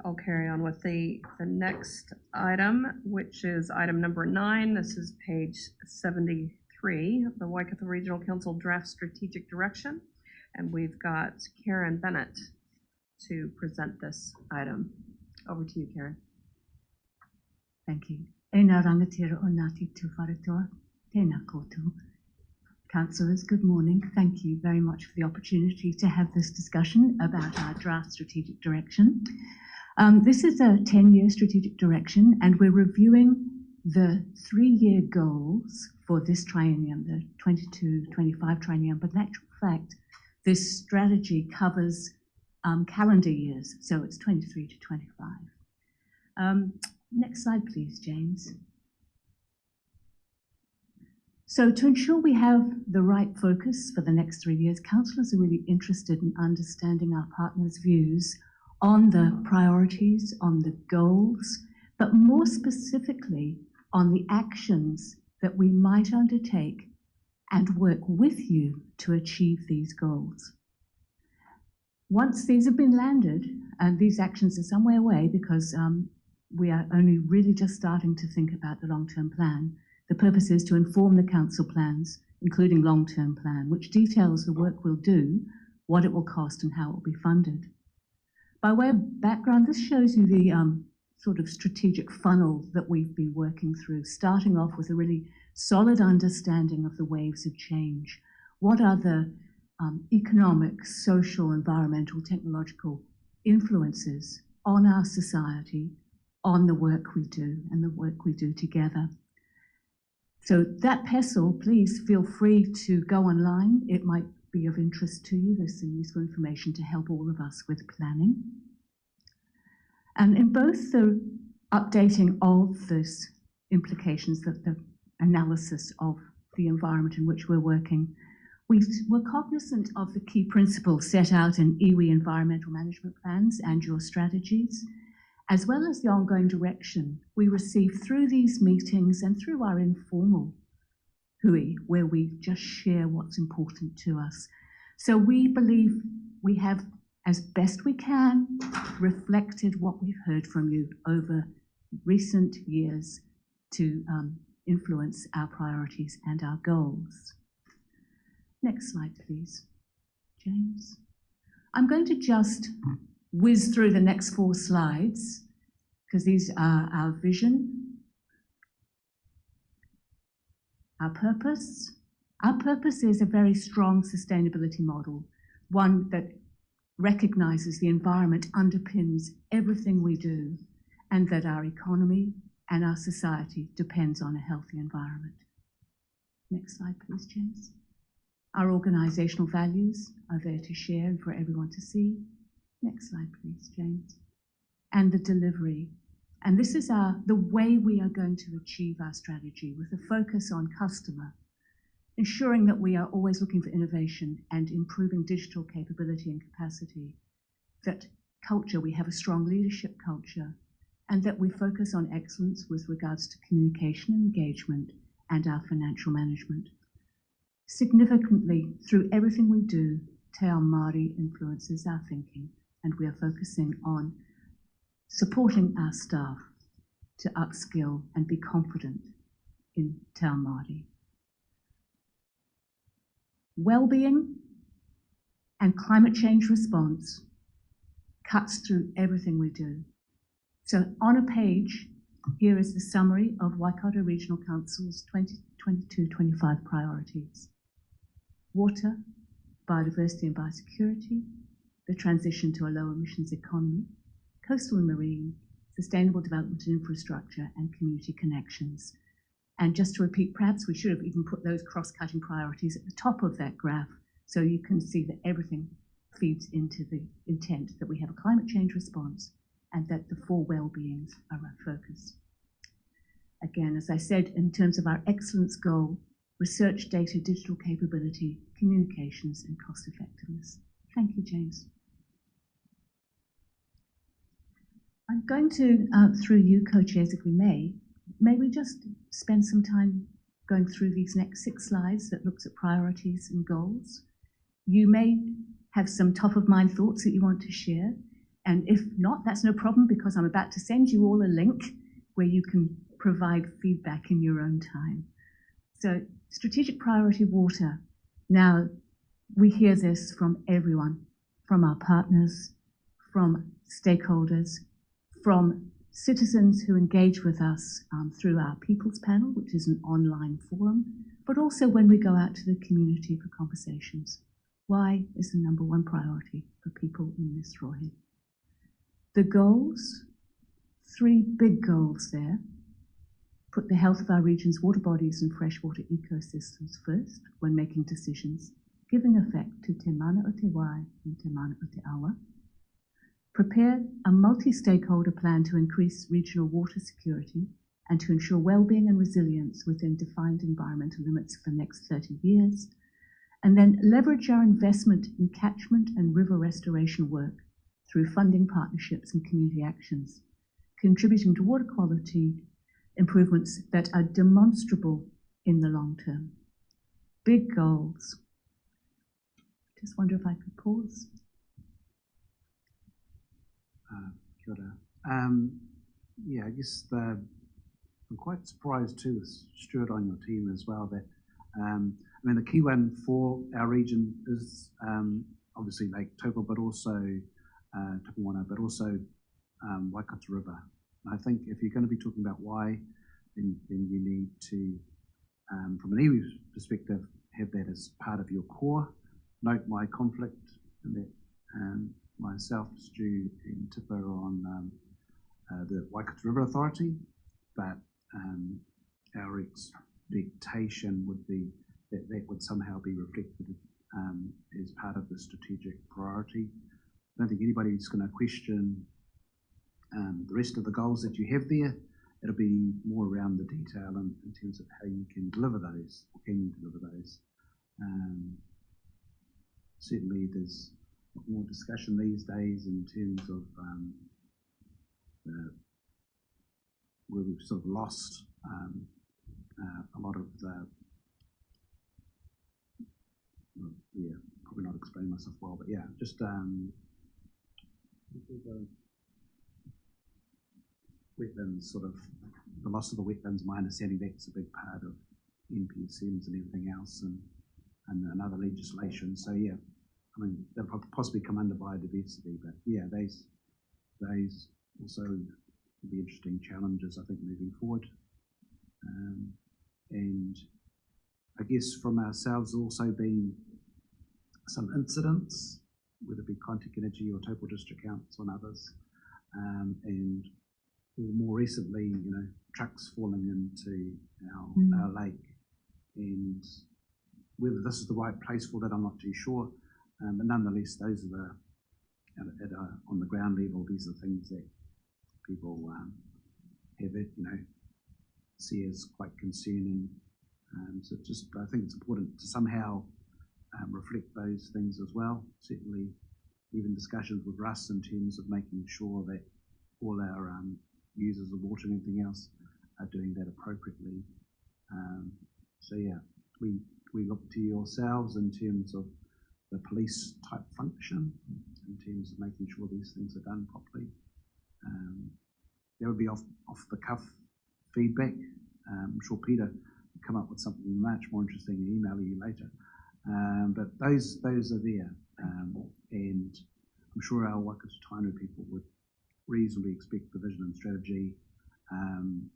Speaker 3: I'll carry on with the next item, which is item number 9. This is page 73, the Waikato Regional Council Draft Strategic Direction. And we've got Karen Bennett to present this item. Over to you, Karen.
Speaker 10: Thank you. E nā rangatira o Ngāti Tūwharetoa, tēnā koutou. Councillors, good morning. Thank you very much for the opportunity to have this discussion about our draft strategic direction. This is a 10-year strategic direction, and we're reviewing the 3-year goals for this triennium, the 22-25 triennium, but in actual fact, this strategy covers calendar years, so it's 23 to 25. Next slide, please, James. So to ensure we have the right focus for the next 3 years, councillors are really interested in understanding our partners' views on the priorities, on the goals, but more specifically on the actions that we might undertake and work with you to achieve these goals. Once these have been landed, and these actions are some way away because we are only really just starting to think about the long-term plan, the purpose is to inform the council plans, including long-term plan, which details the work we'll do, what it will cost and how it will be funded. By way of background, this shows you the sort of strategic funnel that we've been working through, starting off with a really solid understanding of the waves of change. What are the economic, social, environmental, technological influences on our society, on the work we do and the work we do together? So that pestle, please feel free to go online. It might be of interest to you. There's some useful information to help all of us with planning. And in both the updating of those implications, the analysis of the environment in which we're working, we're cognizant of the key principles set out in iwi environmental management plans and your strategies, as well as the ongoing direction we receive through these meetings and through our informal hui, where we just share what's important to us. So we believe we have, as best we can, reflected what we've heard from you over recent years to influence our priorities and our goals. Next slide, please, James. I'm going to just whiz through the next 4 slides because these are our vision, our purpose. Our purpose is a very strong sustainability model, one that recognizes the environment underpins everything we do and that our economy and our society depends on a healthy environment. Next slide, please, James. Our organizational values are there to share and for everyone to see. Next slide, please, James. And the delivery. And this is the way we are going to achieve our strategy with a focus on customer, ensuring that we are always looking for innovation and improving digital capability and capacity, that culture, we have a strong leadership culture, and that we focus on excellence with regards to communication and engagement and our financial management. Significantly, through everything we do, Te Ao Māori influences our thinking, and we are focusing on supporting our staff to upskill and be confident in Te Ao Māori. Well-being and climate change response cuts through everything we do. So on a page, here is the summary of Waikato Regional Council's 2022-25 priorities. Water, biodiversity and biosecurity, the transition to a low emissions economy, coastal and marine, sustainable development and infrastructure, and community connections. And just to repeat, perhaps we should have even put those cross-cutting priorities at the top of that graph so you can see that everything feeds into the intent that we have a climate change response and that the 4 well-beings are our focus. Again, as I said, in terms of our excellence goal, research, data, digital capability, communications, and cost effectiveness. Thank you, James. I'm going to, through you, co-chairs, if we may we just spend some time going through these next 6 slides that looks at priorities and goals. You may have some top-of-mind thoughts that you want to share, and if not, that's no problem, because I'm about to send you all a link where you can provide feedback in your own time. So, strategic priority water. Now, we hear this from everyone, from our partners, from stakeholders, from citizens who engage with us through our People's Panel, which is an online forum, but also when we go out to the community for conversations. Why is the #1 priority for people in this rohe? The goals, 3 big goals there. Put the health of our region's water bodies and freshwater ecosystems first when making decisions, giving effect to Te Mana o Te Wai and Te Mana o Te Awa. Prepare a multi-stakeholder plan to increase regional water security and to ensure well-being and resilience within defined environmental limits for the next 30 years. And then leverage our investment in catchment and river restoration work through funding partnerships and community actions, contributing to water quality improvements that are demonstrable in the long term. Big goals. Just wonder if I could pause.
Speaker 4: Kia ora. Yeah, I guess I'm quite surprised too, with Stuart on your team as well, that I mean, the key one for our region is obviously Lake Taupo, but also Tupuwana, but also Waikato River. And I think if you're going to be talking about why, then you need to, from an iwi perspective, have that as part of your core. Note my conflict in that myself, Stu, and Tipper are on the Waikato River Authority, but our expectation would be that that would somehow be reflected as part of the strategic priority. I don't think anybody's going to question the rest of the goals that you have there. It'll be more around the detail in terms of how you can deliver those, or can you deliver those. Certainly there's more discussion these days in terms of where we've sort of lost a lot of the, yeah, probably not explain myself well, but yeah, just wetlands, sort of the loss of the wetlands. My understanding that's a big part of NPSMs and everything else, and other legislation. So yeah, I mean they'll possibly come under biodiversity, but yeah, those also will be interesting challenges, I think, moving forward. And I guess from ourselves also been some incidents, whether it be Contact Energy or Taupo District Council and others, and more recently, you know, trucks falling into our lake, and whether this is the right place for that, I'm not too sure. But nonetheless, those are on the ground level, these are things that people have it, you know, see as quite concerning. So just, I think it's important to somehow reflect those things as well. Certainly, even discussions with Russ in terms of making sure that all our users of water and everything else are doing that appropriately. So yeah, we look to yourselves in terms of the police type function, in terms of making sure these things are done properly. There would be off the cuff feedback. I'm sure Peter will come up with something much more interesting and email you later. But those are there, and I'm sure our Waikato Tainui people would reasonably expect the vision and strategy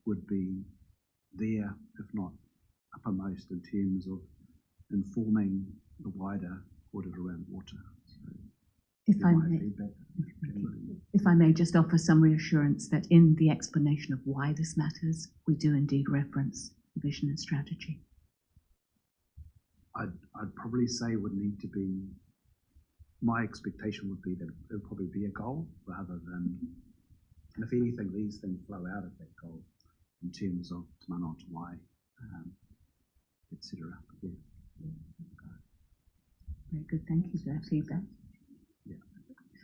Speaker 4: would be there, if not uppermost, in terms of informing the wider audit around water. So
Speaker 10: if I may just offer some reassurance that in the explanation of why this matters, we do indeed reference vision and strategy.
Speaker 4: I'd probably say would need to be, my expectation would be that it would probably be a goal rather than, and if anything, these things flow out of that goal. in terms of Te Mana Te Wai, etc. Yeah.
Speaker 10: Very good, thank you for that feedback.
Speaker 4: Yeah.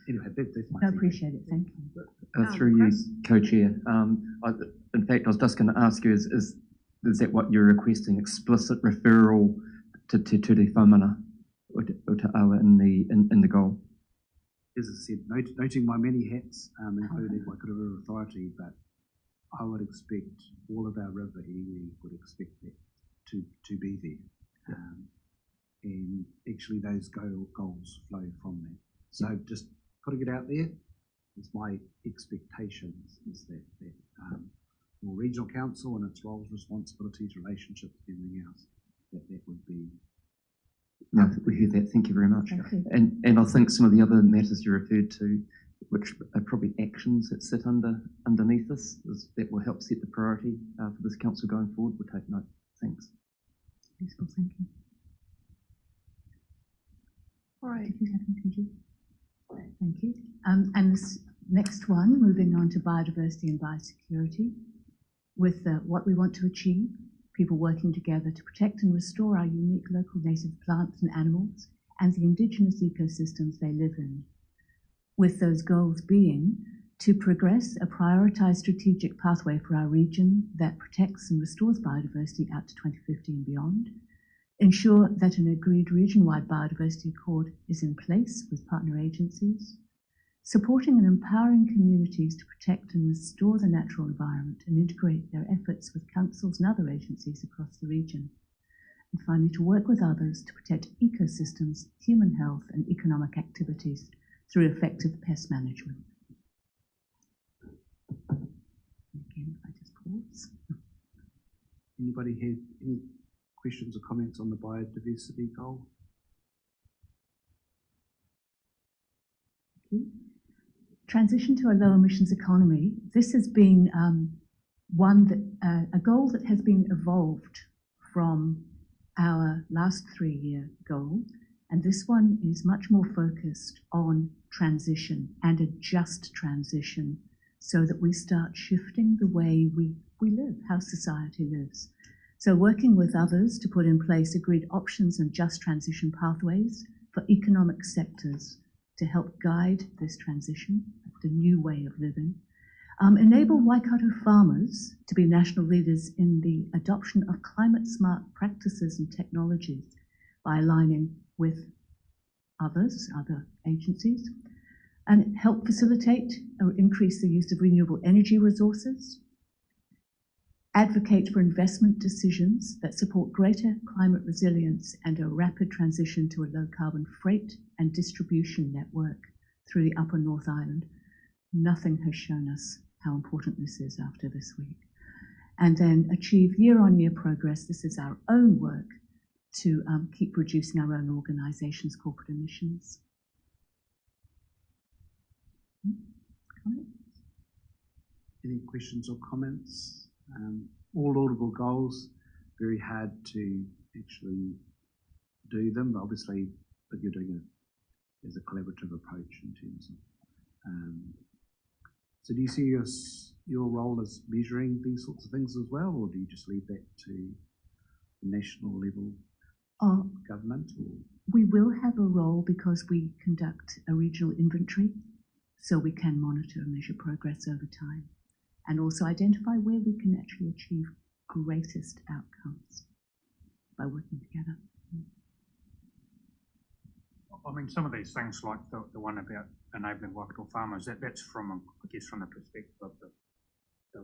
Speaker 4: Anyway, that's my
Speaker 10: I
Speaker 4: feedback.
Speaker 10: appreciate it, thank you.
Speaker 7: Through you, Co-Chair. In fact, I was just going to ask you, is that what you're requesting, explicit referral to Te Whamana o Te Awa in the goal?
Speaker 4: As I said, noting my many hats, including Waikato River Authority, but I would expect all of our river iwi would expect that to be there. And actually those goals flow from that. So just putting it out there is my expectations is that more regional council and its roles, responsibilities, relationships, everything else, that would be.
Speaker 7: No, we hear that. Thank you very much.
Speaker 10: Okay.
Speaker 7: And I think some of the other matters you referred to, which are probably actions that sit underneath this, that will help set the priority for this council going forward. We'll take note. Thanks.
Speaker 10: Useful, thank you.
Speaker 8: All right.
Speaker 10: Thank you. And this next one, moving on to biodiversity and biosecurity, with what we want to achieve, people working together to protect and restore our unique local native plants and animals and the indigenous ecosystems they live in. With those goals being to progress a prioritised strategic pathway for our region that protects and restores biodiversity out to 2050 and beyond, ensure that an agreed region-wide biodiversity accord is in place with partner agencies, supporting and empowering communities to protect and restore the natural environment and integrate their efforts with councils and other agencies across the region. And finally, to work with others to protect ecosystems, human health and economic activities through effective pest management. Again, if I just pause.
Speaker 4: Anybody have any questions or comments on the biodiversity goal?
Speaker 10: Okay. Transition to a low emissions economy. This has been a goal that has been evolved from our last 3-year goal, and this one is much more focused on transition and a just transition so that we start shifting the way we live, how society lives. So working with others to put in place agreed options and just transition pathways for economic sectors to help guide this transition, the new way of living. Enable Waikato farmers to be national leaders in the adoption of climate-smart practices and technologies by aligning with other agencies, and help facilitate or increase the use of renewable energy resources, advocate for investment decisions that support greater climate resilience and a rapid transition to a low-carbon freight and distribution network through the Upper North Island. Nothing has shown us how important this is after this week. And then achieve year-on-year progress. This is our own work to keep reducing our own organisations' corporate emissions.
Speaker 4: Any questions or comments? All laudable goals, very hard to actually do them, obviously, but you're doing it as a collaborative approach in terms of. So do you see your role as measuring these sorts of things as well, or do you just leave that to the national level government? Or?
Speaker 10: We will have a role because we conduct a regional inventory, so we can monitor and measure progress over time, and also identify where we can actually achieve greatest outcomes by working together.
Speaker 2: I mean, some of these things, like the one about enabling Waikato farmers, that's from, I guess, from the perspective of the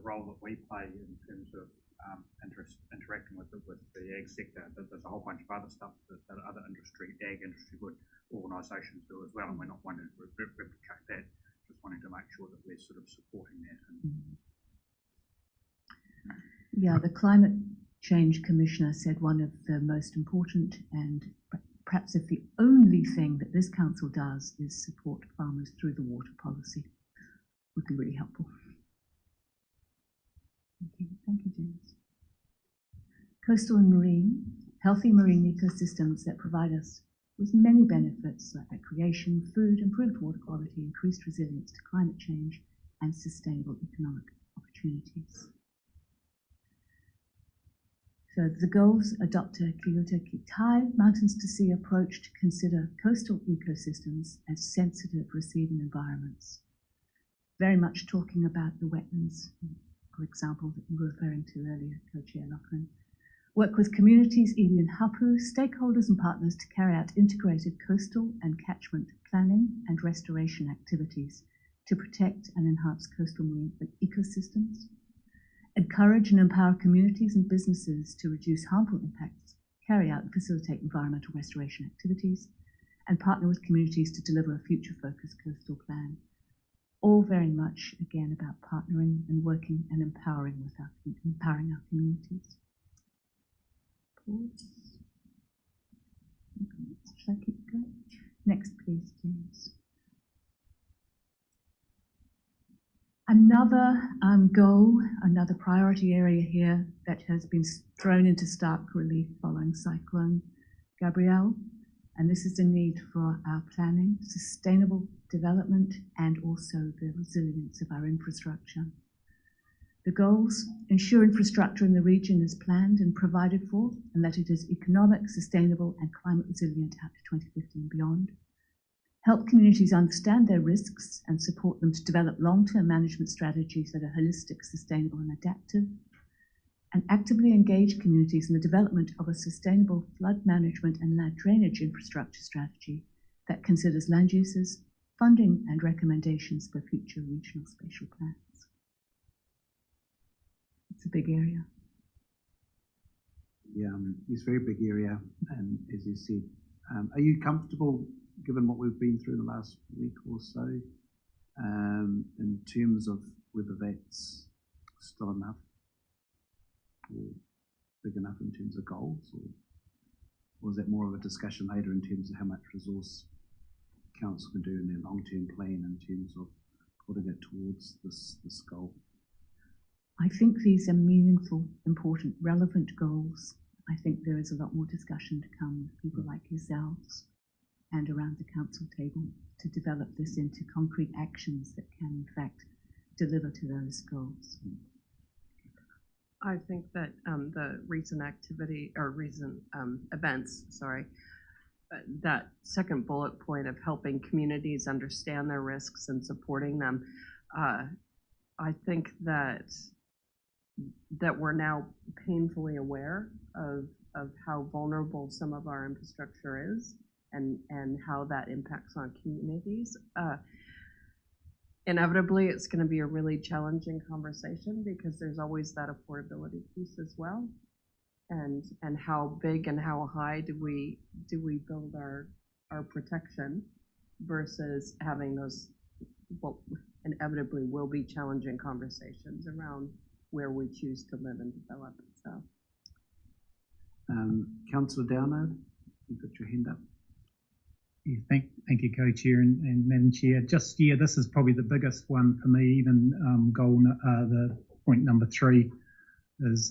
Speaker 2: role that we play in terms of interacting with the ag sector. There's a whole bunch of other stuff that other ag industry good organisations do as well, and we're not wanting to replicate that. Just wanting to make sure that we're sort of supporting that.
Speaker 10: Yeah, the Climate Change Commissioner said one of the most important and perhaps if the only thing that this council does is support farmers through the water policy. Would be really helpful. Thank you, James. Coastal and marine, healthy marine ecosystems that provide us with many benefits like recreation, food, improved water quality, increased resilience to climate change, and sustainable economic opportunities. So the goals adopt a Kyoto ki tai, mountains to sea approach to consider coastal ecosystems as sensitive receiving environments. Very much talking about the wetlands, for example, that you were referring to earlier, Co-Chair Lachlan. Work with communities, iwi and hapu, stakeholders and partners to carry out integrated coastal and catchment planning and restoration activities to protect and enhance coastal marine ecosystems. Encourage and empower communities and businesses to reduce harmful impacts, carry out and facilitate environmental restoration activities, and partner with communities to deliver a future-focused coastal plan. All very much, again, about partnering and working and empowering our communities. Pause. Should I keep going? Next, please, James. Another goal, another priority area here that has been thrown into stark relief following Cyclone Gabrielle, and this is the need for our planning, sustainable development, and also the resilience of our infrastructure. The goals: ensure infrastructure in the region is planned and provided for, and that it is economic, sustainable, and climate resilient out to 2050 and beyond. Help communities understand their risks and support them to develop long-term management strategies that are holistic, sustainable, and adaptive. And actively engage communities in the development of a sustainable flood management and land drainage infrastructure strategy that considers land uses, funding, and recommendations for future regional spatial plans. It's a big area.
Speaker 4: Yeah, it's a very big area, and as you said, are you comfortable, given what we've been through the last week or so, in terms of whether that's still enough or big enough in terms of goals, or is that more of a discussion later in terms of how much resource council can do in their long-term plan in terms of putting it towards this goal?
Speaker 10: I think these are meaningful, important, relevant goals. I think there is a lot more discussion to come with people like yourselves and around the council table to develop this into concrete actions that can, in fact, deliver to those goals.
Speaker 3: I think that the recent events, that second bullet point of helping communities understand their risks and supporting them, I think that we're now painfully aware of how vulnerable some of our infrastructure is and how that impacts on communities. Inevitably, it's going to be a really challenging conversation because there's always that affordability piece as well, and how big and how high do we build our protection versus having those what inevitably will be challenging conversations around where we choose to live and develop. So,
Speaker 4: Councillor Downard, you got your hand up.
Speaker 1: Yeah, thank you, Co-Chair and Madam Chair. This is probably the biggest one for me. Even the point number 3 is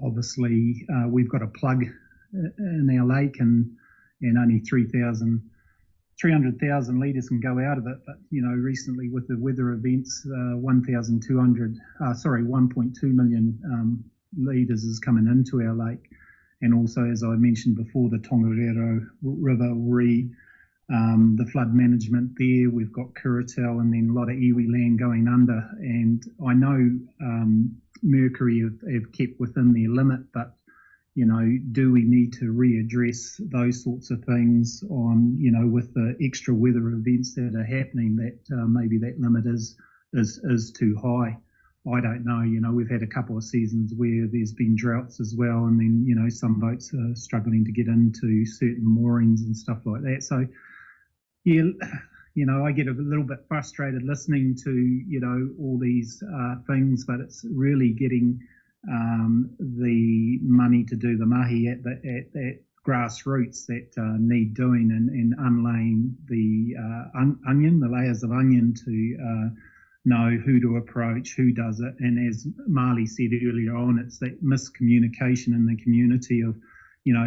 Speaker 1: obviously we've got a plug in our lake and only 300,000 litres can go out of it. But recently with the weather events, 1.2 million litres is coming into our lake, and also, as I mentioned before, the Tongariro River the flood management there. We've got Kuratau and then a lot of iwi land going under. And I know Mercury have kept within their limit, but, do we need to readdress those sorts of things on, with the extra weather events that are happening, that maybe that limit is too high? I don't know. We've had a couple of seasons where there's been droughts as well, and then, some boats are struggling to get into certain moorings and stuff like that. So, yeah, I get a little bit frustrated listening to, all these things, but it's really getting the money to do the mahi at grassroots that need doing, and unlaying the the layers of onion to know who to approach, who does it. And as Marley said earlier on, it's that miscommunication in the community of,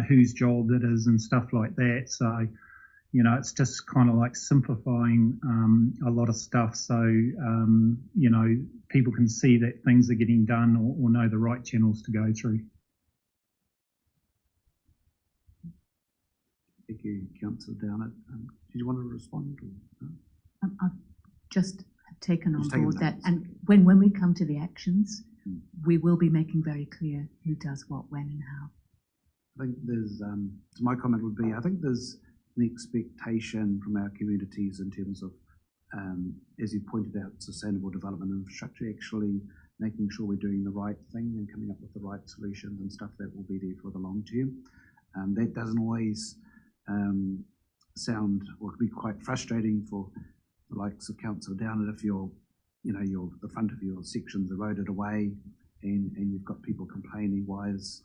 Speaker 1: whose job it is and stuff like that. So, it's just kind of like simplifying a lot of stuff so, people can see that things are getting done or know the right channels to go through.
Speaker 4: Thank you, Councillor Downett. Did you want to respond? Or, no?
Speaker 10: I've just taken on
Speaker 4: Just taken
Speaker 10: board that,
Speaker 4: notes.
Speaker 10: and when we come to the actions, we will be making very clear who does what, when, and how.
Speaker 4: I think there's, so my comment would be, I think there's an expectation from our communities in terms of, as you pointed out, sustainable development infrastructure, actually making sure we're doing the right thing and coming up with the right solutions and stuff that will be there for the long term. That doesn't always sound, or can be quite frustrating for the likes of Council Downett if you're, the front of your section's eroded away and you've got people complaining, why is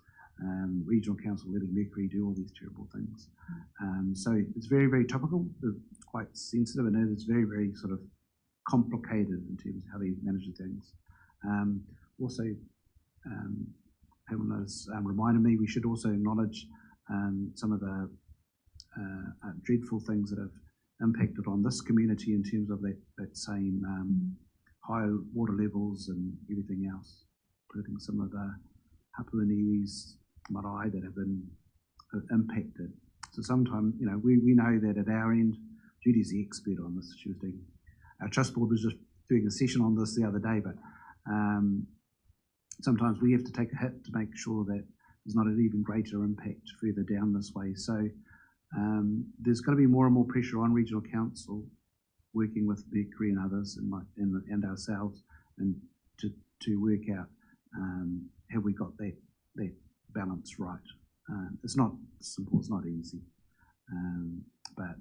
Speaker 4: Regional Council letting Mercury do all these terrible things? So it's very, very topical, it's quite sensitive, and it is very, very sort of complicated in terms of how they manage things. Also, Pamela has reminded me we should also acknowledge some of the dreadful things that have impacted on this community in terms of that same high water levels and everything else, including some of the Papua Niu's marae that have been impacted. So sometimes, we know that at our end, Judy's the expert on this. She was doing, our trust board was just doing a session on this the other day, but sometimes we have to take a hit to make sure that there's not an even greater impact further down this way. So there's going to be more and more pressure on Regional Council working with Mercury and others and ourselves, and to work out have we got that balance right. It's not simple, it's not easy, but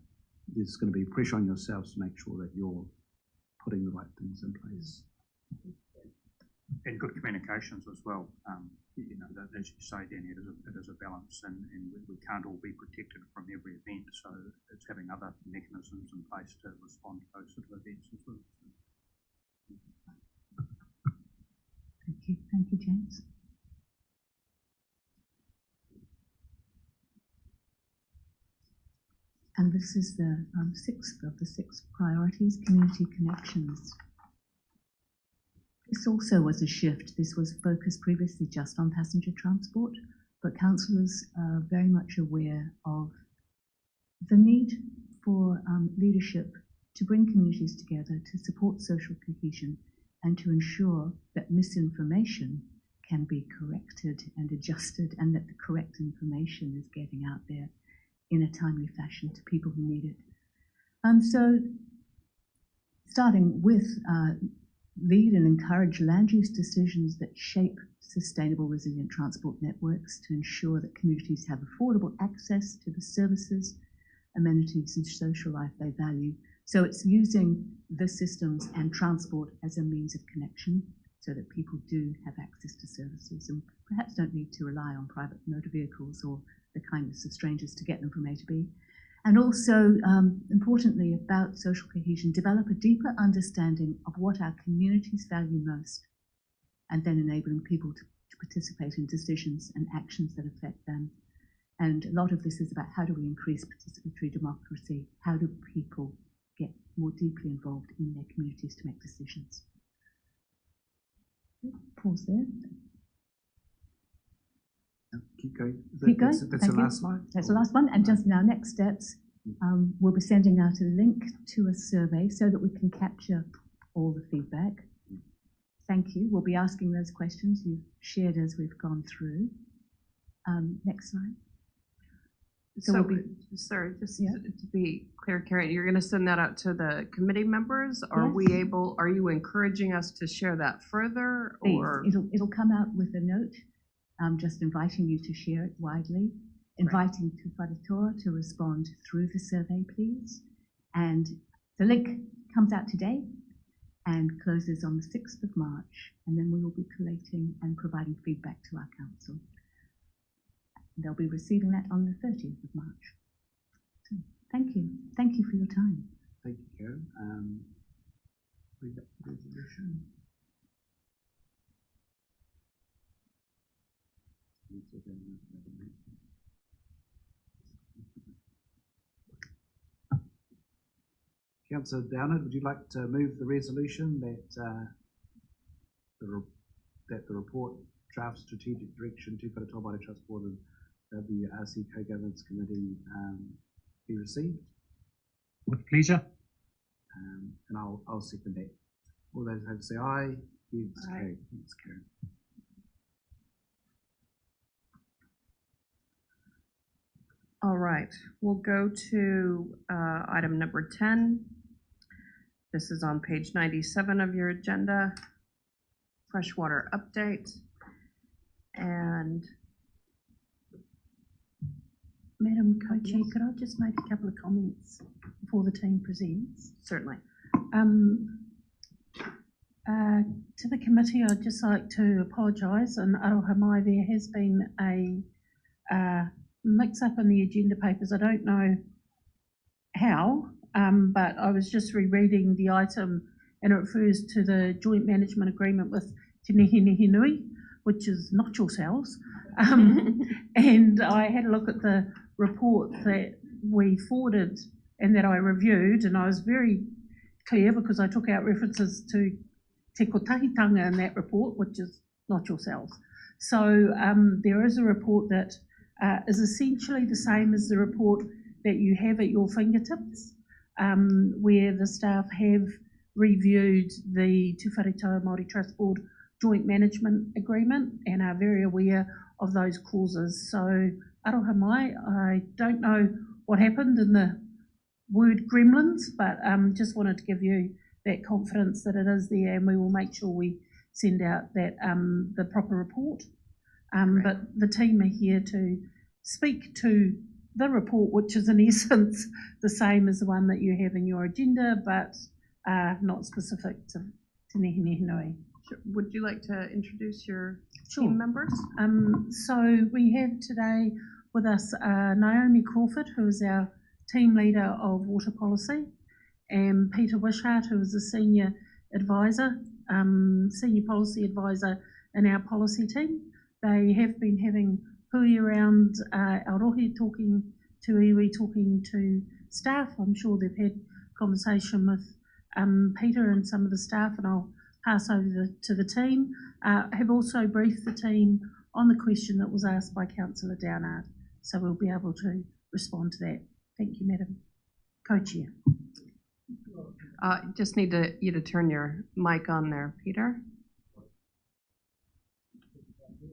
Speaker 4: there's going to be pressure on yourselves to make sure that you're putting the right things in place.
Speaker 2: And good communications as well. That, as you say, Danny, it is a balance, and we can't all be protected from every event, so it's having other mechanisms in place to respond to those sort of events as well.
Speaker 10: Thank you, James. And this is the sixth of the 6 priorities, community connections. This also was a shift. This was focused previously just on passenger transport, but councillors are very much aware of the need for leadership to bring communities together, to support social cohesion, and to ensure that misinformation can be corrected and adjusted, and that the correct information is getting out there in a timely fashion to people who need it. So starting with lead and encourage land use decisions that shape sustainable, resilient transport networks to ensure that communities have affordable access to the services, amenities and social life they value. So it's using the systems and transport as a means of connection so that people do have access to services and perhaps don't need to rely on private motor vehicles or the kindness of strangers to get them from A to B. And also, importantly, about social cohesion, develop a deeper understanding of what our communities value most, and then enabling people to participate in decisions and actions that affect them. And a lot of this is about how do we increase participatory democracy? How do people get more deeply involved in their communities to make decisions? Pause there.
Speaker 4: Keep going.
Speaker 10: Keep going.
Speaker 4: That's the last slide?
Speaker 10: That's the last one. And just in our next steps, we'll be sending out a link to a survey so that we can capture all the feedback. Thank you. We'll be asking those questions you've shared as we've gone through. Next slide.
Speaker 3: So, sorry, just to be clear, Karen, you're going to send that out to the committee members? Are we able? Are you encouraging us to share that further?
Speaker 10: Please.
Speaker 3: Or
Speaker 10: It'll come out with a note, just inviting you to share it widely, inviting Tūwharetoa to respond through the survey, please. And the link comes out today and closes on the 6th of March, and then we will be collating and providing feedback to our council. They'll be receiving that on the 30th of March. So, thank you. Thank you for your time.
Speaker 4: Thank you, Karen. Read up the resolution. Councillor Downett, would you like to move the resolution that the report draft strategic direction to Tūwharetoa Trust Board and WRC Co-Governance Committee be received.
Speaker 2: With pleasure.
Speaker 4: And I'll second that. All those in favour say aye. It's carried. It's carried.
Speaker 3: All right, we'll go to item number 10. This is on page 97 of your agenda, freshwater update. And
Speaker 8: Madam Co-Chair, could I just make a couple of comments before the team presents?
Speaker 3: certainly,
Speaker 8: To the committee, I'd just like to apologise, and aroha mai, there has been a mix-up in the agenda papers. I don't know how, but I was just rereading the item, and it refers to the joint management agreement with Te Nehi Nui, which is not yourselves. And I had a look at the report that we forwarded and that I reviewed, and I was very clear because I took out references to Te Kotahitanga in that report, which is not yourselves. So there is a report that is essentially the same as the report that you have at your fingertips, where the staff have reviewed the Tūwharetoa Māori Trust Board Joint Management Agreement and are very aware of those clauses. So aroha mai, I don't know what happened in the word gremlins, but just wanted to give you that confidence that it is there, and we will make sure we send out that the proper report. But the team are here to speak to the report, which is in essence the same as the one that you have in your agenda, but not specific to Te Nehi Nui.
Speaker 3: sure. Would you like to introduce your
Speaker 8: Sure.
Speaker 3: team members?
Speaker 8: So we have today with us Naomi Crawford, who is our team leader of water policy, and Peter Wishart, who is a senior advisor, senior policy advisor in our policy team. They have been having hui around Aotearoa, talking to iwi, talking to staff. I'm sure they've had conversation with Peter and some of the staff, and I'll pass over to the team. Have also briefed the team on the question that was asked by Councillor Downard, so we'll be able to respond to that. Thank you, Madam Co-Chair.
Speaker 3: Just need you to turn your mic on there, Peter.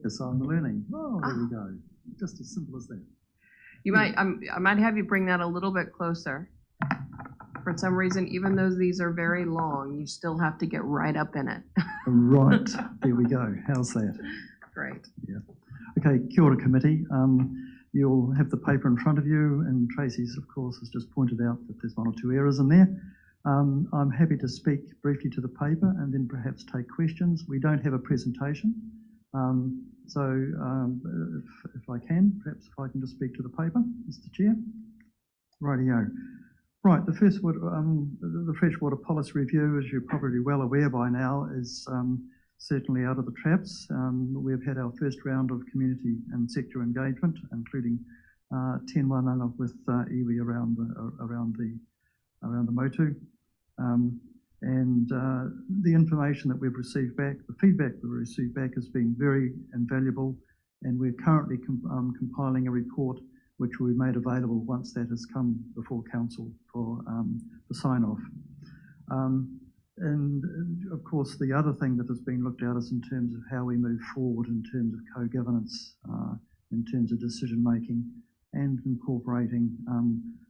Speaker 11: Yes, I'm learning. Oh, there we go. Just as simple as that.
Speaker 3: You might, I might have you bring that a little bit closer. For some reason, even though these are very long, you still have to get right up in it.
Speaker 11: Right, there we go. How's that?
Speaker 3: Great.
Speaker 11: Yeah. Okay, kia ora committee. You'll have the paper in front of you, and Tracy's, of course, has just pointed out that there's one or two errors in there. I'm happy to speak briefly to the paper and then perhaps take questions. We don't have a presentation, so if I can, perhaps if I can just speak to the paper, Mr. Chair. Rightio. Right, the freshwater policy review, as you're probably well aware by now, is certainly out of the traps. We've had our first round of community and sector engagement, including 10 wānanga with iwi around the motu. And the information that we've received back, the feedback that we've received back has been very invaluable, and we're currently compiling a report which will be made available once that has come before council for sign-off. And of course, the other thing that has been looked at is in terms of how we move forward in terms of co-governance, in terms of decision-making, and incorporating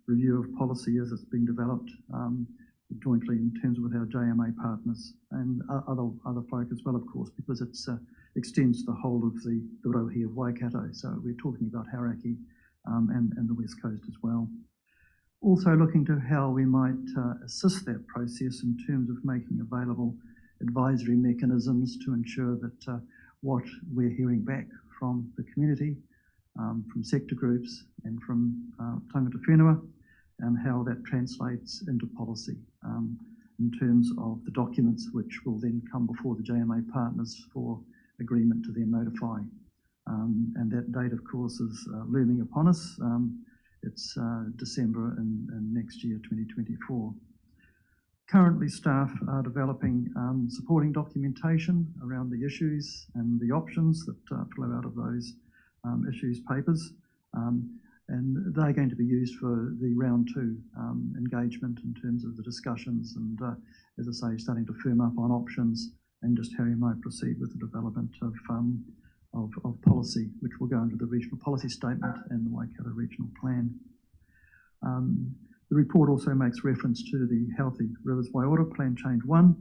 Speaker 11: review of policy as it's been developed jointly in terms of with our JMA partners and other folk as well, of course, because it extends the whole of the rohi of Waikato. So we're talking about Hauraki and the West Coast as well. Also looking to how we might assist that process in terms of making available advisory mechanisms to ensure that what we're hearing back from the community, from sector groups and from tangata whenua, and how that translates into policy in terms of the documents which will then come before the JMA partners for agreement to then notify. And that date, of course, is looming upon us. It's December in next year, 2024. Currently, staff are developing supporting documentation around the issues and the options that flow out of those issues papers. and they're going to be used for the round 2 engagement in terms of the discussions and, as I say, starting to firm up on options and just how you might proceed with the development of policy, which will go into the regional policy statement and the Waikato Regional Plan. The report also makes reference to the Healthy Rivers Waiora Plan Change 1,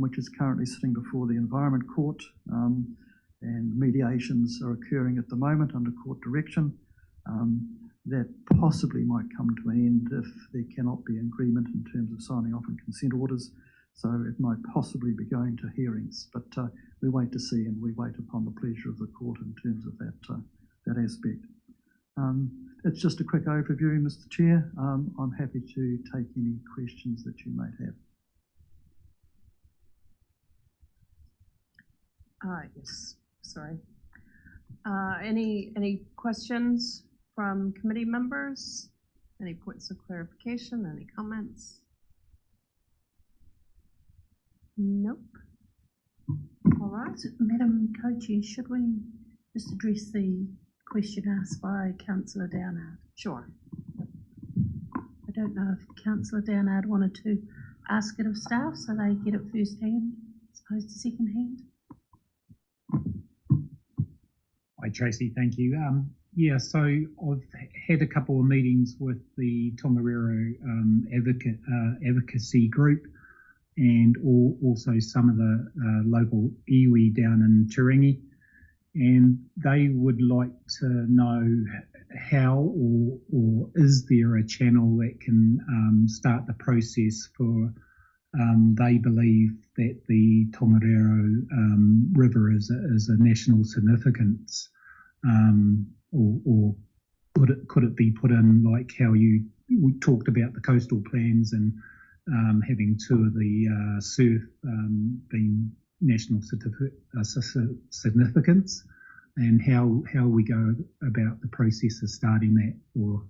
Speaker 11: which is currently sitting before the Environment Court, and mediations are occurring at the moment under court direction. That possibly might come to an end if there cannot be agreement in terms of signing off on consent orders. So it might possibly be going to hearings, but we wait to see, and we wait upon the pleasure of the court in terms of that aspect. It's just a quick overview, Mr. Chair. I'm happy to take any questions that you might have.
Speaker 3: Yes, sorry. Any questions from committee members? Any points of clarification? Any comments? Nope.
Speaker 8: All right, Madam Co-Chair, should we just address the question asked by Councillor Downard?
Speaker 3: Sure.
Speaker 8: I don't know if Councillor Downard wanted to ask it of staff so they get it first hand as opposed to second hand.
Speaker 12: Hi Tracy, thank you. Yeah, so I've had a couple of meetings with the Tongariro advocacy group and also some of the local iwi down in Turangi, and they would like to know how or is there a channel that can start the process for they believe that the Tongariro River is a national significance, or could it be put in like how we talked about the coastal plans and having 2 of the surf being national significance, and how we go about the process of starting that, or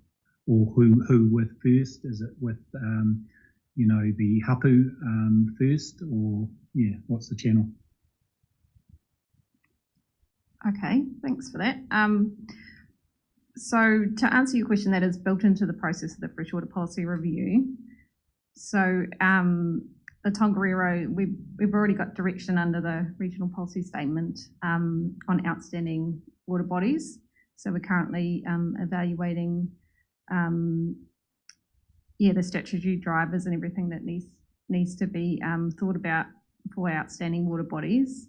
Speaker 12: who with first? Is it with the hapu first, or what's the channel?
Speaker 13: Okay, thanks for that. So to answer your question, that is built into the process of the freshwater policy review. So the Tongariro, we've already got direction under the regional policy statement on outstanding water bodies. So we're currently evaluating the statutory drivers and everything that needs to be thought about for outstanding water bodies.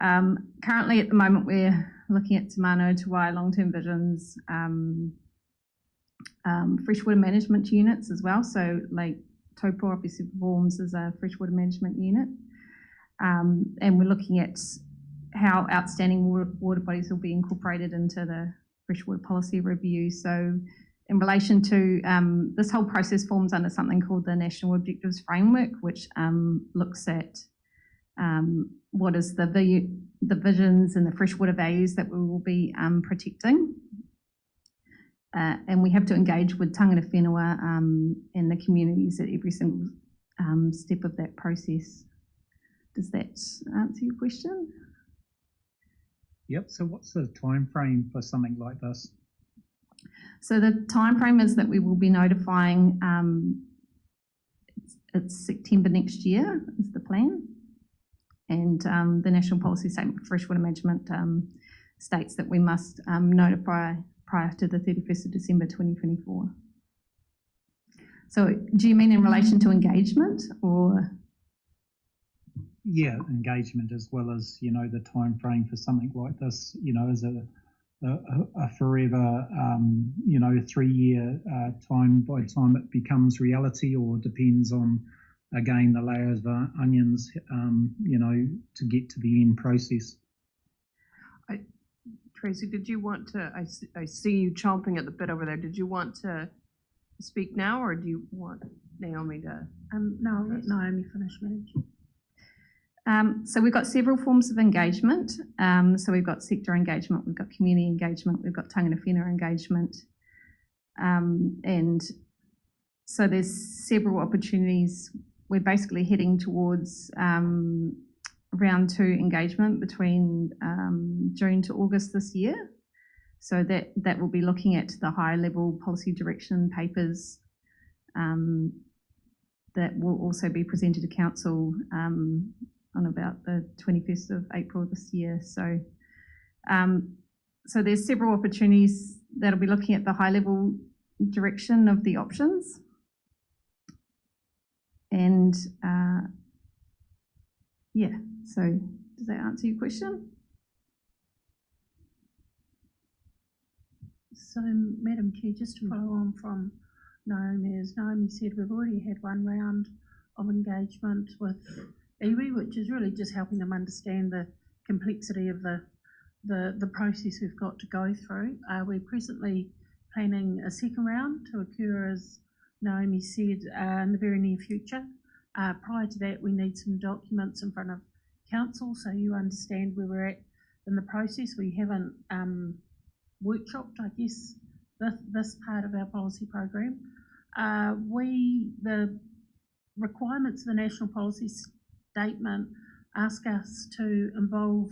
Speaker 13: Currently, at the moment, we're looking at Te Mano Te Wai long-term visions, freshwater management units as well. So Lake Taupo obviously performs as a freshwater management unit. And we're looking at how outstanding water bodies will be incorporated into the freshwater policy review. So in relation to this whole process forms under something called the National Objectives Framework, which looks at what is the visions and the freshwater values that we will be protecting. And we have to engage with tangata whenua and the communities at every single step of that process. Does that answer your question?
Speaker 12: Yep, so what's the time frame for something like this?
Speaker 13: So the time frame is that we will be notifying, it's September next year is the plan. And the National Policy Statement for Freshwater Management states that we must notify prior to the 31st of December 2024. So do you mean in relation to engagement, or?
Speaker 12: Yeah, engagement, as well as, the time frame for something like this, is a forever, 3-year time by the time it becomes reality, or depends on, again, the layers of onions, to get to the end process.
Speaker 3: Tracy, did you want to, I see you chomping at the bit over there. Did you want to speak now, or do you want Naomi to?
Speaker 8: No, let Naomi finish, Madam Chair.
Speaker 13: So we've got several forms of engagement. So we've got sector engagement, we've got community engagement, we've got tangata whenua engagement. And so there's several opportunities. We're basically heading towards round 2 engagement between June to August this year. So that will be looking at the high level policy direction papers that will also be presented to Council on about the 21st of April this year. So, so there's several opportunities that'll be looking at the high level direction of the options. And yeah, so does that answer your question?
Speaker 8: So, Madam Chair, just to follow on from Naomi, as Naomi said, we've already had one round of engagement with iwi, which is really just helping them understand the complexity of the process we've got to go through. We're presently planning a second round to occur, as Naomi said, in the very near future. Prior to that, we need some documents in front of Council so you understand where we're at in the process. We haven't workshopped, I guess, this part of our policy program. The requirements of the National Policy Statement ask us to involve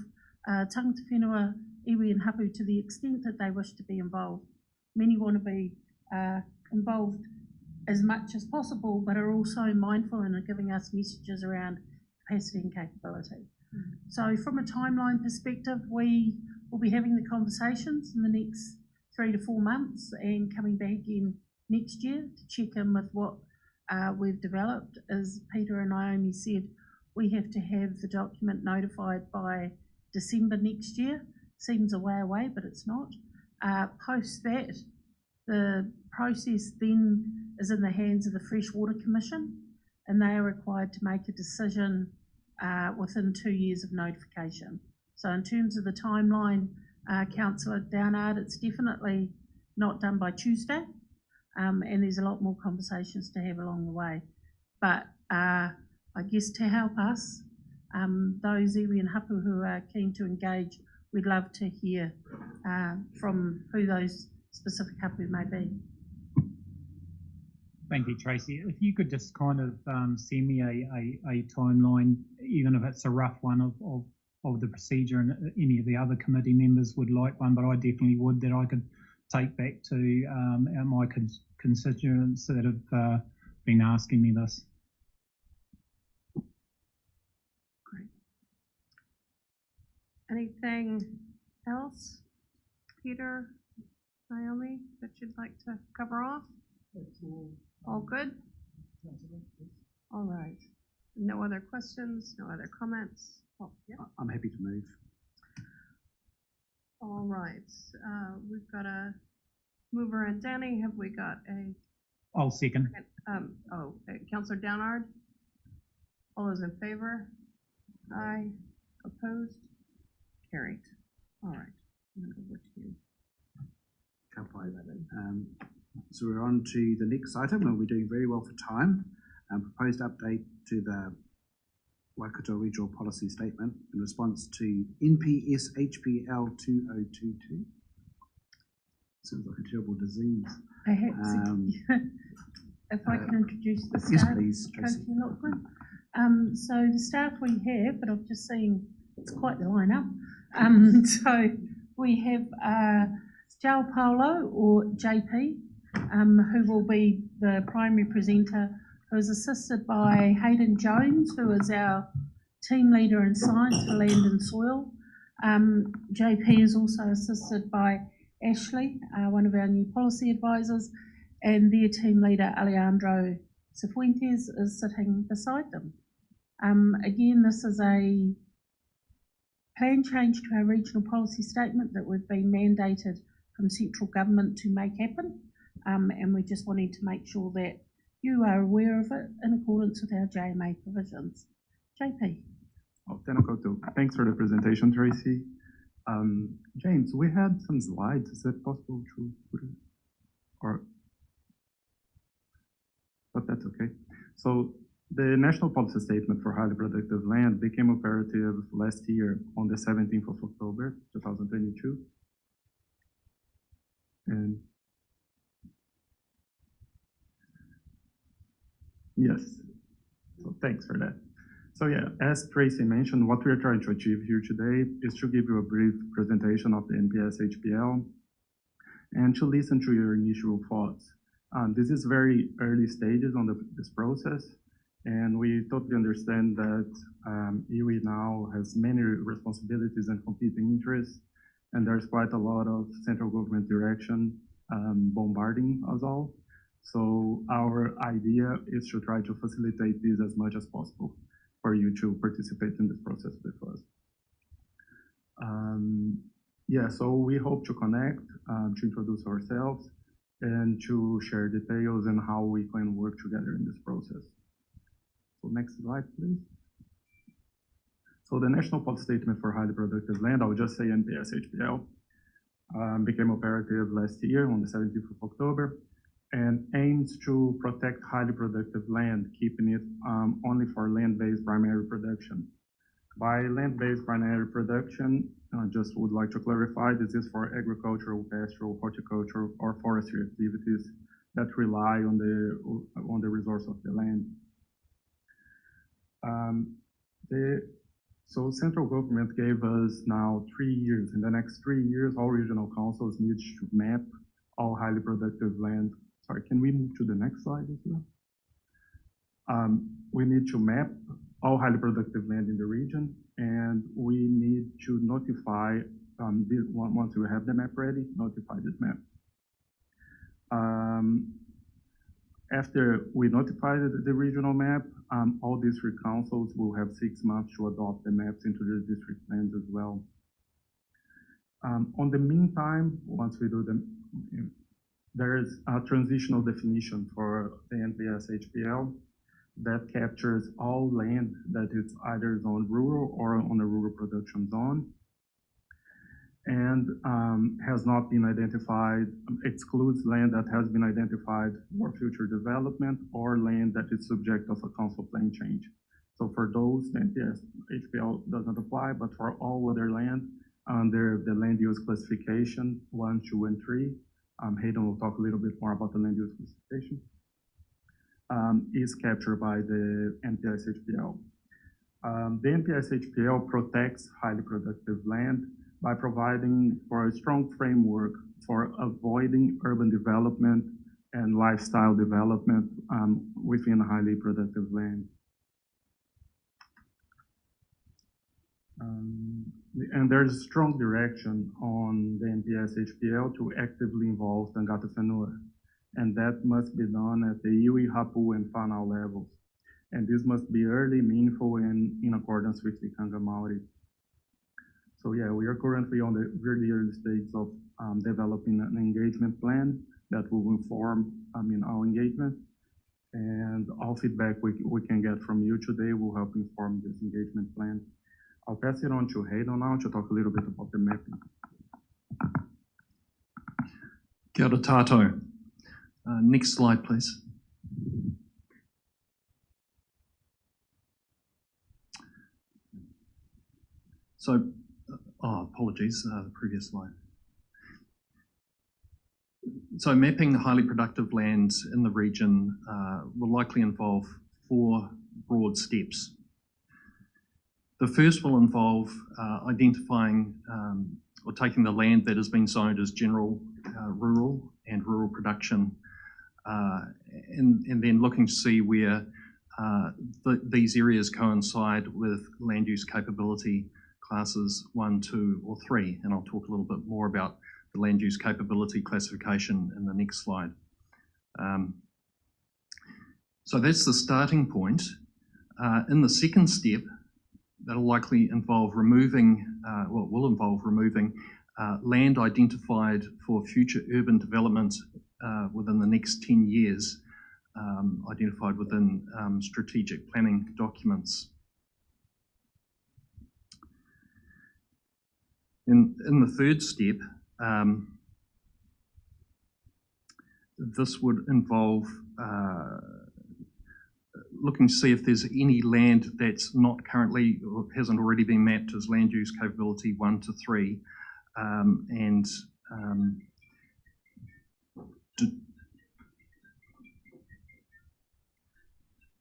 Speaker 8: tangata whenua, iwi and hapu to the extent that they wish to be involved. Many want to be involved as much as possible, but are also mindful and are giving us messages around capacity and capability. So from a timeline perspective, we will be having the conversations in the next 3 to 4 months and coming back in next year to check in with what we've developed. As Peter and Naomi said, we have to have the document notified by December next year. Seems a way away, but it's not. Post that, the process then is in the hands of the Freshwater Commission, and they are required to make a decision within 2 years of notification. So in terms of the timeline, Councillor Downard, it's definitely not done by Tuesday, and there's a lot more conversations to have along the way. But I guess to help us, those iwi and hapu who are keen to engage, we'd love to hear from who those specific hapu may be.
Speaker 12: Thank you, Tracy. If you could just kind of send me a timeline, even if it's a rough one of the procedure, and any of the other committee members would like one, but I definitely would, that I could take back to my constituents that have been asking me this.
Speaker 3: Great. Anything else, Peter, Naomi, that you'd like to cover off? All good? All right. No other questions, no other comments? Oh, yeah.
Speaker 4: I'm happy to move.
Speaker 3: All right. We've got a mover and Danny. Have we got a...
Speaker 12: I'll second.
Speaker 3: Councillor Downard. All those in favor? Aye. Opposed? Carried. All right. I'm going to go over to you.
Speaker 4: Can't play that in. So we're on to the next item, and we're doing very well for time. Proposed update to the Waikato Regional Policy Statement in response to NPS HPL 2022. Sounds like a terrible disease.
Speaker 8: Perhaps if I can introduce the staff.
Speaker 4: Yes, please, Tracy.
Speaker 8: So the staff we have, but I've just seen it's quite the lineup. So we have João Paulo, or JP, who will be the primary presenter, who is assisted by Hayden Jones, who is our team leader in science for land and soil. JP is also assisted by Ashley, one of our new policy advisors, and their team leader, Alejandro Cifuentes, is sitting beside them. Again, this is a plan change to our regional policy statement that we've been mandated from central government to make happen, and we just wanted to make sure that you are aware of it in accordance with our JMA provisions. JP.
Speaker 14: Oh, tēnā koutou. Thanks for the presentation, Tracy. James, we had some slides. Is it possible to put it? Or, but that's okay. So the National Policy Statement for Highly Productive Land became operative last year on the 17th of October, 2022. And yes, so thanks for that. So yeah, as Tracy mentioned, what we're trying to achieve here today is to give you a brief presentation of the NPS HPL and to listen to your initial thoughts. This is very early stages on this process, and we totally understand that iwi now has many responsibilities and competing interests, and there's quite a lot of central government direction bombarding us all. So our idea is to try to facilitate this as much as possible for you to participate in this process with us. Yeah, so we hope to connect, to introduce ourselves, and to share details and how we can work together in this process. So next slide, please. So the National Policy Statement for Highly Productive Land, I would just say NPS-HPL, became operative last year on the 17th of October, and aims to protect highly productive land, keeping it only for land-based primary production. By land-based primary production, I just would like to clarify, this is for agricultural, pastoral, horticultural, or forestry activities that rely on the resource of the land. So central government gave us now 3 years. In the next 3 years, all regional councils need to map all highly productive land. Sorry, can we move to the next slide as well? We need to map all highly productive land in the region, and we need to notify, once we have the map ready, notify this map. After we notify the regional map, all district councils will have 6 months to adopt the maps into their district plans as well. On the meantime, once we do them, there is a transitional definition for the NPS-HPL that captures all land that is either zoned rural or on a rural production zone, and has not been identified, excludes land that has been identified for future development or land that is subject of a council plan change. So for those, the NPS-HPL doesn't apply, but for all other land under the land use classification 1, 2, and 3, Hayden will talk a little bit more about the land use classification, is captured by the NPS-HPL. The NPS-HPL protects highly productive land by providing for a strong framework for avoiding urban development and lifestyle development within highly productive land. And there's strong direction on the NPS-HPL to actively involve Tangata Whenua, and that must be done at the iwi, hapu, and whanau levels. And this must be early, meaningful, and in accordance with the Kanga Maori. So yeah, we are currently on the really early stage of developing an engagement plan that will inform our engagement. And all feedback we can get from you today will help inform this engagement plan. I'll pass it on to Hayden now to talk a little bit about the mapping.
Speaker 15: Kia ora tātou. Next slide, please. So, apologies, the previous slide. So mapping highly productive lands in the region will likely involve 4 broad steps. The first will involve identifying or taking the land that has been zoned as general, rural and rural production, and then looking to see where these areas coincide with land use capability classes 1, 2, or 3, and I'll talk a little bit more about the land use capability classification in the next slide. So that's the starting point. In the second step, that'll likely involve removing, will involve removing land identified for future urban development within the next 10 years, identified within strategic planning documents. In the third step, this would involve looking to see if there's any land that's not currently or hasn't already been mapped as land use capability 1 to 3, and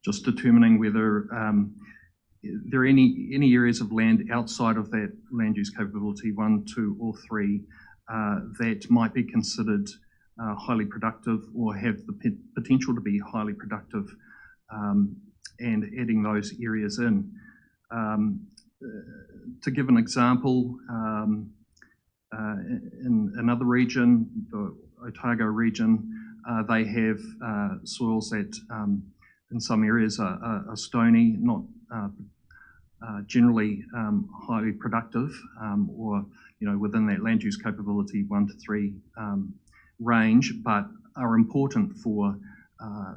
Speaker 15: just determining whether there are any areas of land outside of that land use capability 1, 2, or 3 that might be considered highly productive or have the potential to be highly productive, and adding those areas in. To give an example, in another region, the Otago region, they have soils that in some areas are stony, not generally highly productive, or within that land use capability 1 to 3 range, but are important for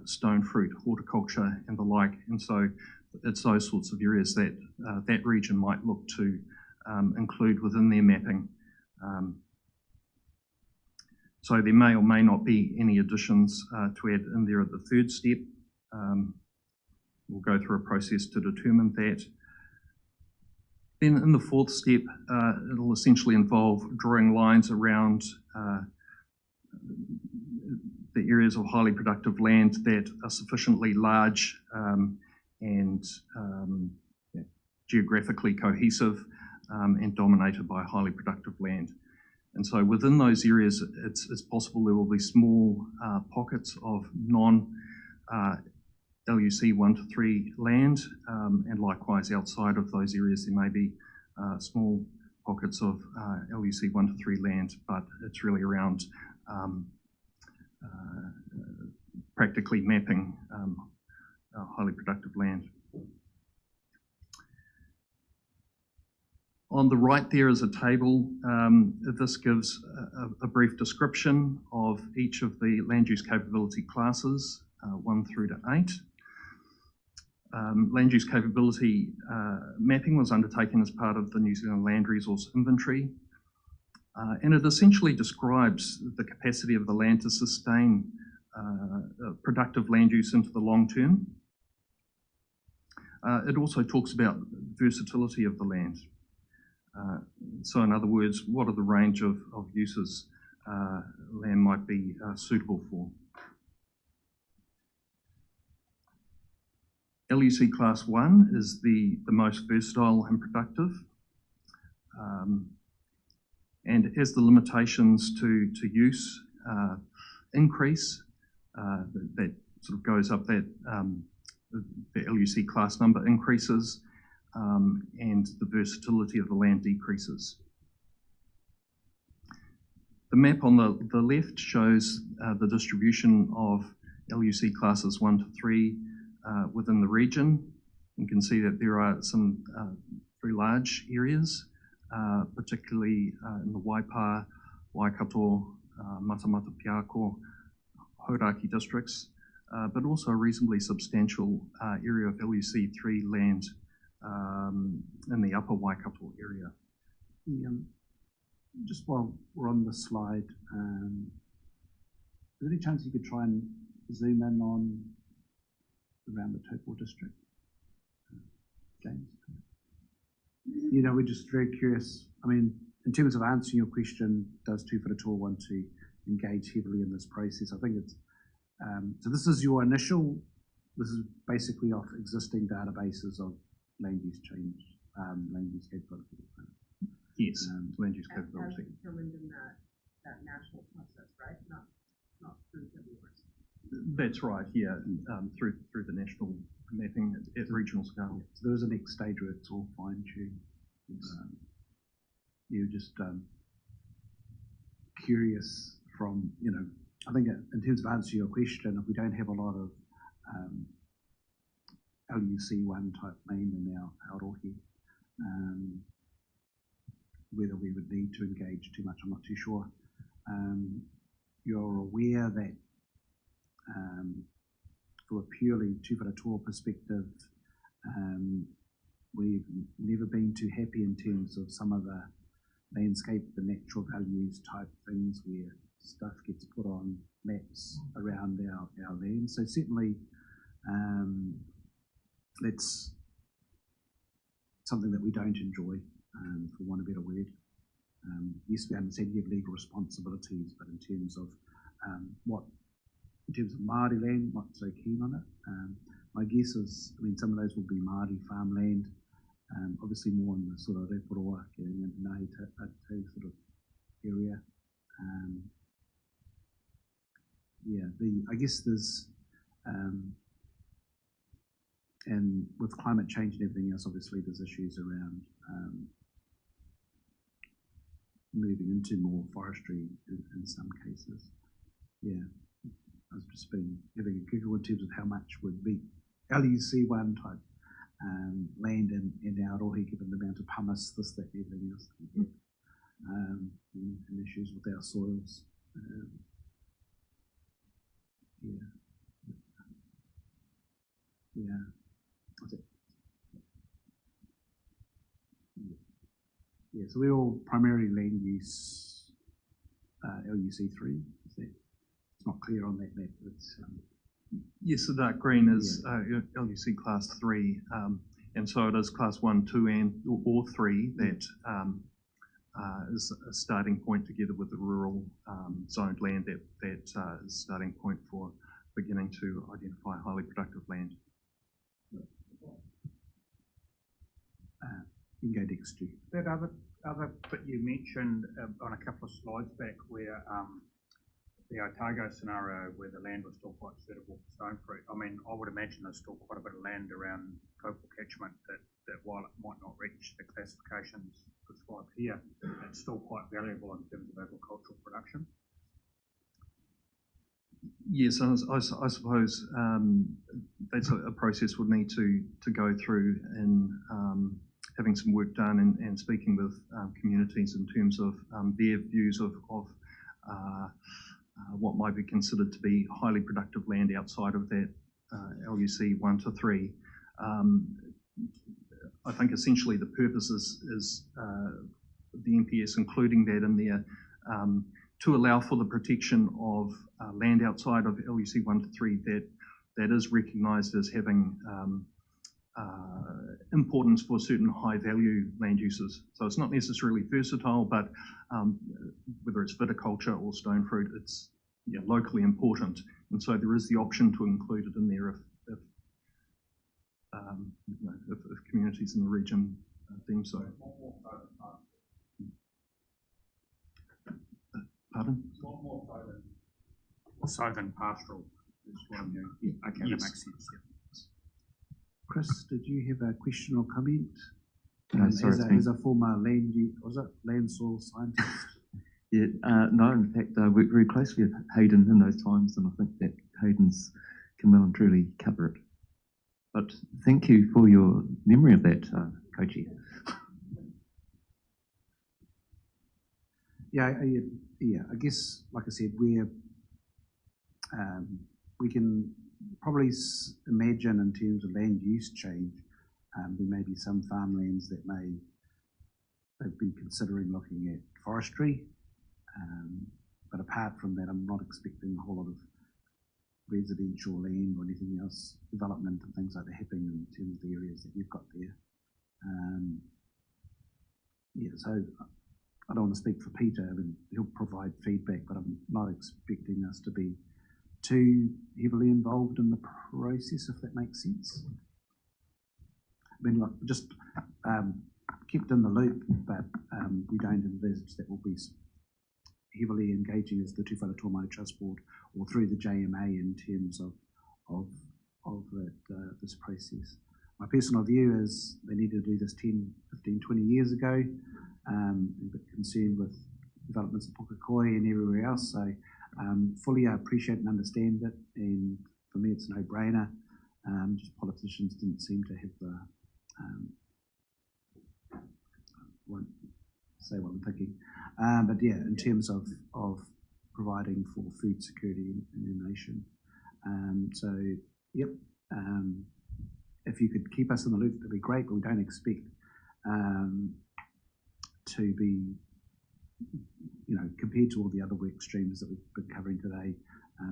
Speaker 15: stone fruit, horticulture and the like. And so it's those sorts of areas that that region might look to include within their mapping. So there may or may not be any additions to add in there at the third step. We'll go through a process to determine that. Then in the fourth step, it'll essentially involve drawing lines around the areas of highly productive land that are sufficiently large and geographically cohesive and dominated by highly productive land. And so within those areas, it's possible there will be small pockets of non-LUC 1 to 3 land, and likewise outside of those areas there may be small pockets of LUC 1 to 3 land, but it's really around practically mapping highly productive land. On the right there is a table. This gives a brief description of each of the land use capability classes, 1 through to 8. Land use capability mapping was undertaken as part of the New Zealand Land Resource Inventory, and it essentially describes the capacity of the land to sustain productive land use into the long term. It also talks about versatility of the land. So in other words, what are the range of uses land might be suitable for. LUC Class 1 is the most versatile and productive. And as the limitations to use increase, that sort of goes up, that the LUC class number increases, and the versatility of the land decreases. The map on the left shows the distribution of LUC classes 1 to 3 within the region. You can see that there are some very large areas, particularly in the Waipa, Waikato, Matamata Piako, Hauraki districts, but also a reasonably substantial area of LUC 3 land in the upper Waikato area.
Speaker 4: Just while we're on the slide, is there any chance you could try and zoom in on around the Tūwharetoa district? James? We're just very curious. I mean, in terms of answering your question, does Tūwharetoa want to engage heavily in this process? I think it's, so this is your initial, this is basically off existing databases of land use change, land use capability.
Speaker 15: Yes, land use capability.
Speaker 3: As determined in that national process, right? Not through WRC.
Speaker 15: That's right, yeah, through the national mapping at regional scale.
Speaker 4: So there is a next stage where it's all fine-tuned. You're just curious from, I think in terms of answering your question, if we don't have a lot of LUC1 type land in our Aotearoa, whether we would need to engage too much, I'm not too sure. You're aware that from a purely Tūwharetoa perspective, we've never been too happy in terms of some of the landscape, the natural values type things where stuff gets put on maps around our land. So certainly that's something that we don't enjoy, for want of a better word. Yes, we understand you have legal responsibilities, but in terms of in terms of Māori land, not so keen on it. My guess is, some of those will be Māori farmland, obviously more in the sort of Reporoa, getting into Ngāi Tahu sort of area. Yeah, I guess there's, and with climate change and everything else, obviously there's issues around moving into more forestry in some cases. Yeah, I've just been having a giggle in terms of how much would be LUC1 type land in Aotearoa, given the amount of pumice, this, that, and everything else, and issues with our soils. Yeah. That's it. Yeah, so we're all primarily land use LUC3. Is that, it's not clear on that map. It's,
Speaker 15: yes, the dark green is LUC class 3, and so it is class 1, 2, or 3 that is a starting point together with the rural zoned land that is a starting point for beginning to identify highly productive land.
Speaker 4: You can go next to
Speaker 2: that other bit you mentioned on a couple of slides back, where the Otago scenario, where the land was still quite suitable for stone fruit. I mean, I would imagine there's still quite a bit of land around coastal catchment that while it might not reach the classifications prescribed here, it's still quite valuable in terms of agricultural production.
Speaker 15: Yes, I suppose that's a process we'll need to go through in having some work done and speaking with communities in terms of their views of what might be considered to be highly productive land outside of that LUC 1 to 3. I think essentially the purpose is the NPS including that in there to allow for the protection of land outside of LUC 1 to 3 that is recognised as having importance for certain high value land uses. So it's not necessarily versatile, but whether it's viticulture or stone fruit, it's locally important. And so there is the option to include it in there if communities in the region deem so. Pardon?
Speaker 2: So than pastoral.
Speaker 4: Okay,
Speaker 2: that makes sense. Yeah.
Speaker 4: Chris, did you have a question or comment?
Speaker 7: Sorry,
Speaker 4: as a former land soil scientist?
Speaker 7: Yeah, no, in fact, I worked very closely with Hayden in those times, and I think that Hayden's can well and truly cover it. But thank you for your memory of that, Kochi.
Speaker 4: Yeah, I guess, like I said, we can probably imagine in terms of land use change, there may be some farmlands that they've been considering looking at forestry, but apart from that, I'm not expecting a whole lot of residential land or anything else, development and things like that happening in terms of the areas that you've got there. So I don't want to speak for Peter. I mean, he'll provide feedback, but I'm not expecting us to be too heavily involved in the process, if that makes sense. I mean, look, just kept in the loop, but we don't envisage that we'll be heavily engaging as the Tūwharetoa Māori Trust Board or through the JMA in terms of this process. My personal view is they needed to do this 10, 15, 20 years ago. I'm a bit concerned with developments in Pukekohe and everywhere else, so fully appreciate and understand it, and for me it's a no-brainer. Just politicians didn't seem to have the, won't say what I'm thinking, but yeah, in terms of providing for food security in our nation. So, yep, if you could keep us in the loop, that'd be great, but we don't expect to be, compared to all the other work streams that we've been covering today,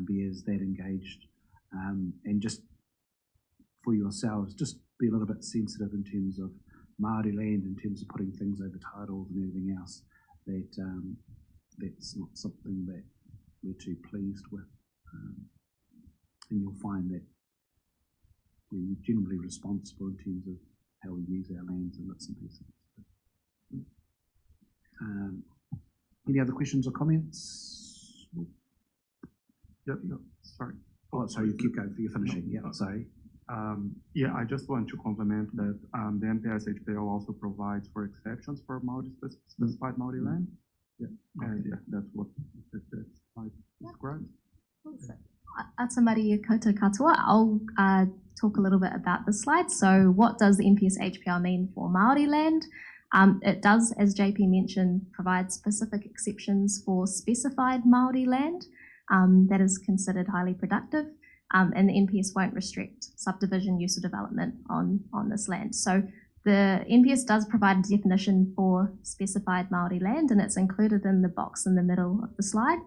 Speaker 4: be as that engaged. And just for yourselves, just be a little bit sensitive in terms of Māori land, in terms of putting things over titles and everything else, that's not something that we're too pleased with. And you'll find that we're generally responsible in terms of how we use our lands and bits and pieces. Any other questions or comments?
Speaker 14: Yep, sorry.
Speaker 4: Oh, sorry, you keep going, you're finishing, yeah, sorry.
Speaker 14: Yeah, I just want to complement that the NPS HPL also provides for exceptions for specified Māori land. Yeah, and yeah, that's what I described.
Speaker 16: Atamari koutou katoa. I'll talk a little bit about this slide. So what does the NPS HPL mean for Māori land? It does, as JP mentioned, provide specific exceptions for specified Māori land that is considered highly productive. And the NPS won't restrict subdivision use or development on this land. So the NPS does provide a definition for specified Māori land, and it's included in the box in the middle of the slide.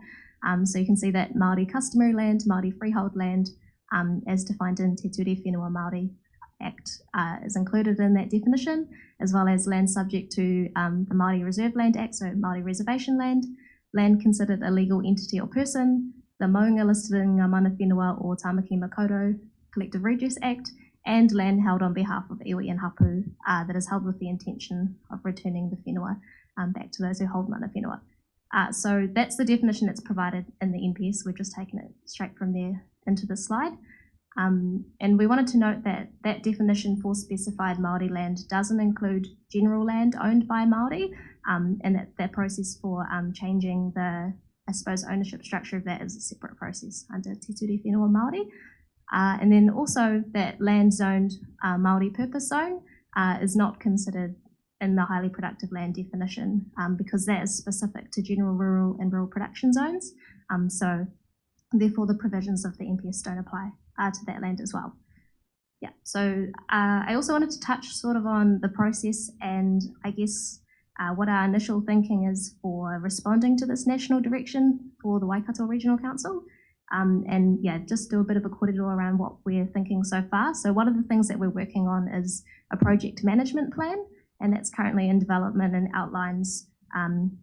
Speaker 16: So you can see that Māori customary land, Māori freehold land, as defined in Te Ture Whenua Māori Act, is included in that definition, as well as land subject to the Māori Reserve Land Act, so Māori reservation land, land considered a legal entity or person, the maunga listed in Ngā Mana Whenua or Tāmaki Makaurau Collective Redress Act, and land held on behalf of iwi and hapu that is held with the intention of returning the whenua back to those who hold mana whenua. So that's the definition that's provided in the NPS. We've just taken it straight from there into the slide. And we wanted to note that that definition for specified Māori land doesn't include general land owned by Māori, and that process for changing the, I suppose, ownership structure of that is a separate process under Te Ture Whenua Māori. And then also that land zoned Māori purpose zone is not considered in the highly productive land definition because that is specific to general rural and rural production zones. So therefore the provisions of the NPS don't apply to that land as well. Yeah, so I also wanted to touch sort of on the process and I guess what our initial thinking is for responding to this national direction for the Waikato Regional Council. And yeah, just do a bit of a kōrero around what we're thinking so far. So one of the things that we're working on is a project management plan, and that's currently in development and outlines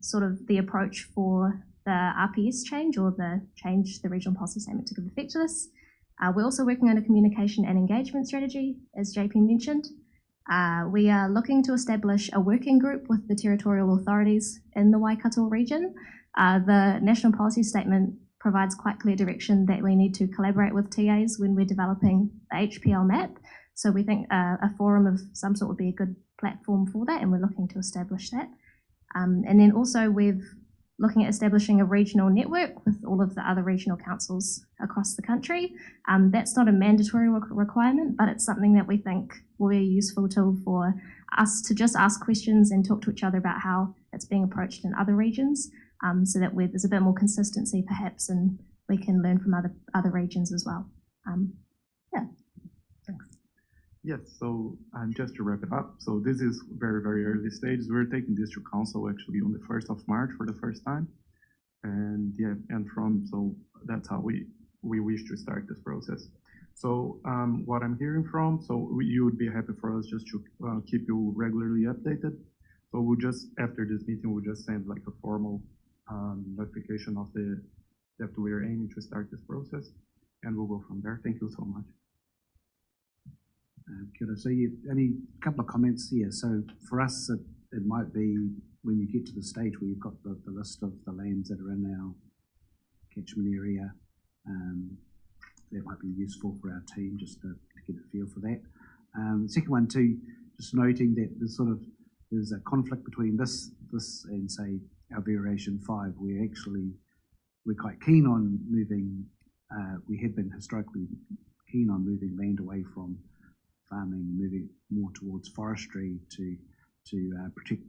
Speaker 16: sort of the approach for the RPS change or the change the regional policy statement to give effect to this. We're also working on a communication and engagement strategy, as JP mentioned. We are looking to establish a working group with the territorial authorities in the Waikato region. The national policy statement provides quite clear direction that we need to collaborate with TAs when we're developing the HPL map. So we think a forum of some sort would be a good platform for that, and we're looking to establish that. And then also we're looking at establishing a regional network with all of the other regional councils across the country. That's not a mandatory requirement, but it's something that we think will be a useful tool for us to just ask questions and talk to each other about how it's being approached in other regions. So that there's a bit more consistency perhaps and we can learn from other regions as well. Yeah, thanks.
Speaker 14: Yes, so just to wrap it up, so this is very, very early stages. We're taking this to council actually on the 1st of March for the first time. And yeah, so that's how we wish to start this process. So what I'm hearing from, so you would be happy for us just to keep you regularly updated. So we'll just, after this meeting, we'll just send like a formal notification of that we are aiming to start this process, and we'll go from there. Thank you so much.
Speaker 4: Kia ora. So only a couple of comments here. So for us, it might be when you get to the stage where you've got the list of the lands that are in our catchment area, that might be useful for our team just to get a feel for that. The second one too, just noting that there's a conflict between this and say our variation 5. We're quite keen on moving, we have been historically keen on moving land away from farming, moving more towards forestry to protect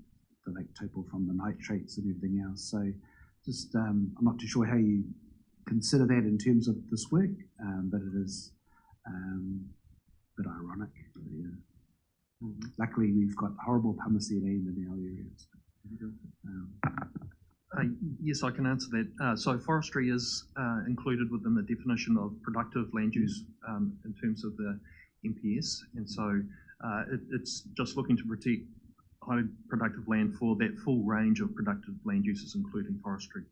Speaker 4: the Lake Taupo from the nitrates and everything else. So just, I'm not too sure how you consider that in terms of this work, but it is a bit ironic. Yeah. Luckily, we've got horrible pumice land in our areas.
Speaker 15: Yes, I can answer that. So forestry is included within the definition of productive land use in terms of the NPS, and so it's just looking to protect highly productive land for that full range of productive land uses, including forestry.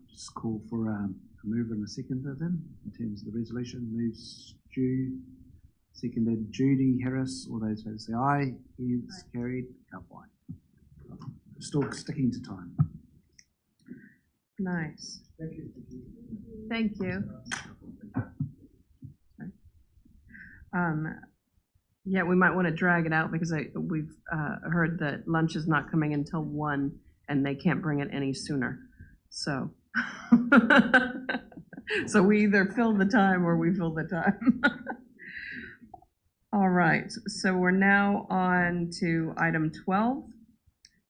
Speaker 4: Just call for a mover and a seconder then, in terms of the resolution. Moves Stu, Seconded Judy Harris. All those in favour say aye. Is carried. Ka pai. Still sticking to time.
Speaker 3: Nice. Thank you. Yeah, we might want to drag it out because we've heard that lunch is not coming until 1 and they can't bring it any sooner. So, so we either fill the time or we fill the time. All right, so we're now on to item 12.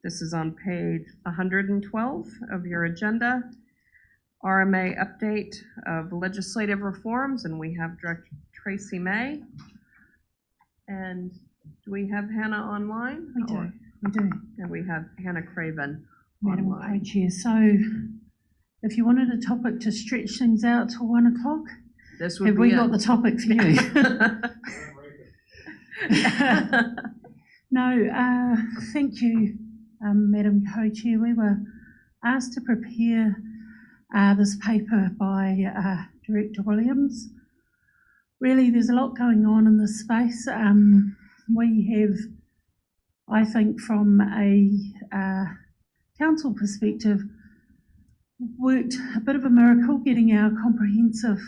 Speaker 3: This is on page 112 of your agenda. RMA update of legislative reforms, and we have Director Tracy May. And do we have Hannah online?
Speaker 8: We do. We do.
Speaker 3: And we have Hannah Craven
Speaker 8: Madam
Speaker 3: online.
Speaker 8: Co-Chair, so if you wanted a topic to stretch things out till 1 o'clock,
Speaker 3: this would
Speaker 8: have
Speaker 3: be
Speaker 8: we
Speaker 3: it.
Speaker 8: got the topic for you? No, thank you, Madam Co-Chair. We were asked to prepare this paper by Director Williams. Really, there's a lot going on in this space. We have, I think, from a council perspective, worked a bit of a miracle getting our comprehensive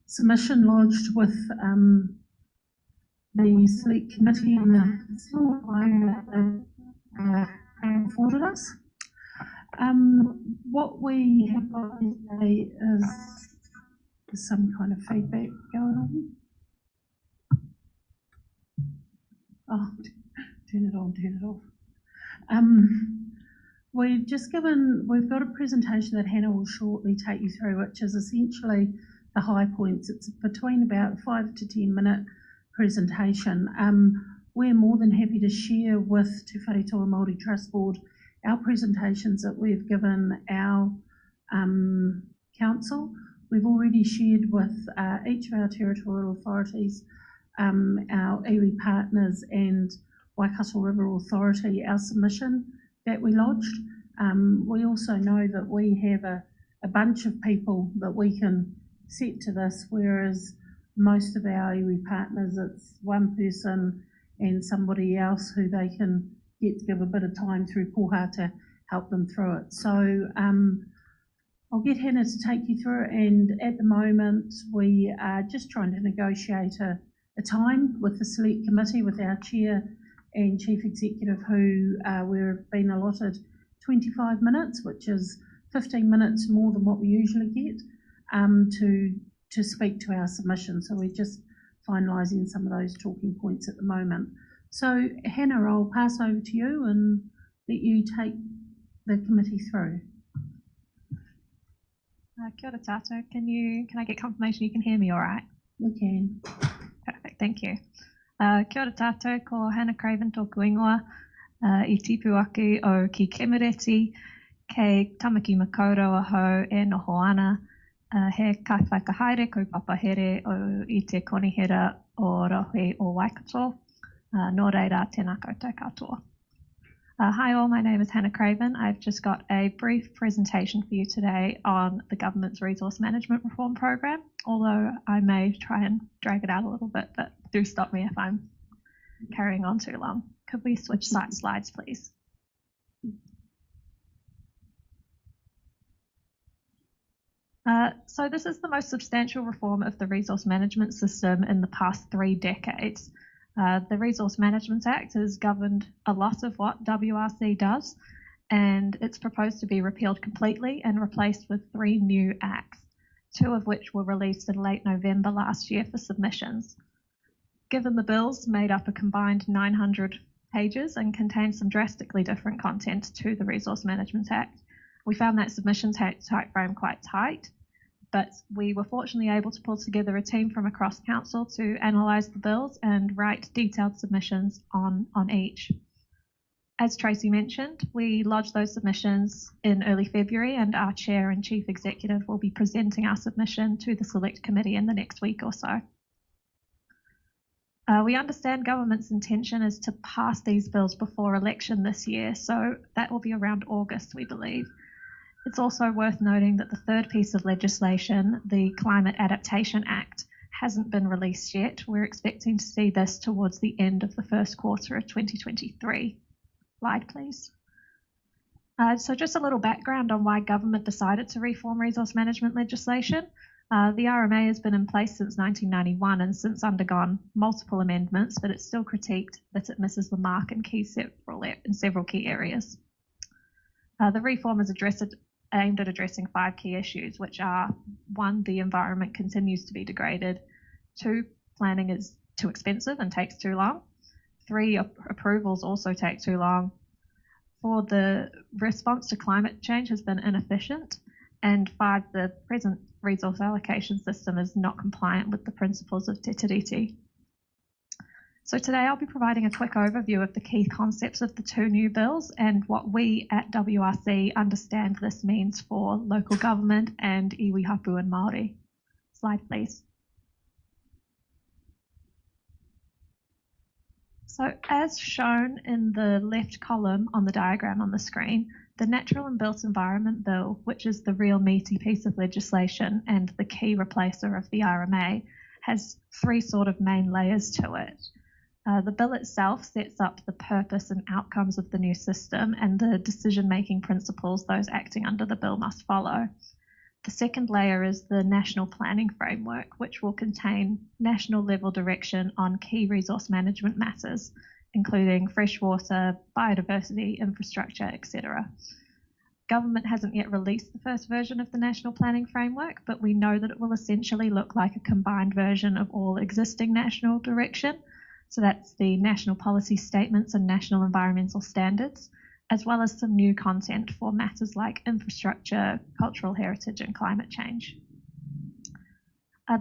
Speaker 8: submission lodged with the Select Committee and the small time that afforded us. What we have got today is some kind of feedback going on. Oh, turn it on, turn it off. We've got a presentation that Hannah will shortly take you through, which is essentially the high points. It's between about 5 to 10 minute presentation. We're more than happy to share with Tūwharetoa Māori Trust Board our presentations that we've given our council. We've already shared with each of our territorial authorities, our iwi partners and Waikato River Authority, our submission that we lodged. We also know that we have a bunch of people that we can set to this, whereas most of our iwi partners, it's one person and somebody else who they can get to give a bit of time through poha to help them through it. So I'll get Hannah to take you through it, and at the moment we are just trying to negotiate a time with the Select Committee, with our Chair and Chief Executive, who we've been allotted 25 minutes, which is 15 minutes more than what we usually get, to speak to our submission. So we're just finalising some of those talking points at the moment. So Hannah, I'll pass over to you and let you take the committee through.
Speaker 17: Kia ora tātou. Can I get confirmation you can hear me all right?
Speaker 8: We can.
Speaker 17: Perfect, thank you. Kia ora tātou, ko Hannah Craven tōku ingoa, I tipu ake o ki Kemereti, kei Tamaki Makaurau hau e noho ana, he kaiwhakahaere kaupapa here o I te konihera o Rahui o Waikato. Nō reira, tēnā koutou katoa. Hi all, my name is Hannah Craven. I've just got a brief presentation for you today on the government's resource management reform program, although I may try and drag it out a little bit, but do stop me if I'm carrying on too long. Could we switch slides, please? So this is the most substantial reform of the resource management system in the past 3 decades. The Resource Management Act has governed a lot of what WRC does, and it's proposed to be repealed completely and replaced with 3 new acts, 2 of which were released in late November last year for submissions. Given the bills made up a combined 900 pages and contain some drastically different content to the Resource Management Act, we found that submission timeframe quite tight, but we were fortunately able to pull together a team from across council to analyse the bills and write detailed submissions on each. As Tracy mentioned, we lodged those submissions in early February, and our Chair and Chief Executive will be presenting our submission to the Select Committee in the next week or so. We understand government's intention is to pass these bills before election this year, so that will be around August, we believe. It's also worth noting that the third piece of legislation, the Climate Adaptation Act, hasn't been released yet. We're expecting to see this towards the end of the first quarter of 2023. Slide, please. So just a little background on why government decided to reform resource management legislation. The RMA has been in place since 1991 and since undergone multiple amendments, but it's still critiqued that it misses the mark in several key areas. The reform is aimed at addressing 5 key issues, which are: 1, the environment continues to be degraded; 2, planning is too expensive and takes too long; 3, approvals also take too long; 4, the response to climate change has been inefficient; and 5, the present resource allocation system is not compliant with the principles of Te Tiriti. So today I'll be providing a quick overview of the key concepts of the 2 new bills and what we at WRC understand this means for local government and iwi, hapu and Māori. Slide, please. So as shown in the left column on the diagram on the screen, the Natural and Built Environment Bill, which is the real meaty piece of legislation and the key replacer of the RMA, has 3 sort of main layers to it. The bill itself sets up the purpose and outcomes of the new system and the decision-making principles those acting under the bill must follow. The second layer is the National Planning Framework, which will contain national level direction on key resource management matters, including freshwater, biodiversity, infrastructure, etc. Government hasn't yet released the first version of the National Planning Framework, but we know that it will essentially look like a combined version of all existing national direction. So that's the national policy statements and national environmental standards, as well as some new content for matters like infrastructure, cultural heritage and climate change.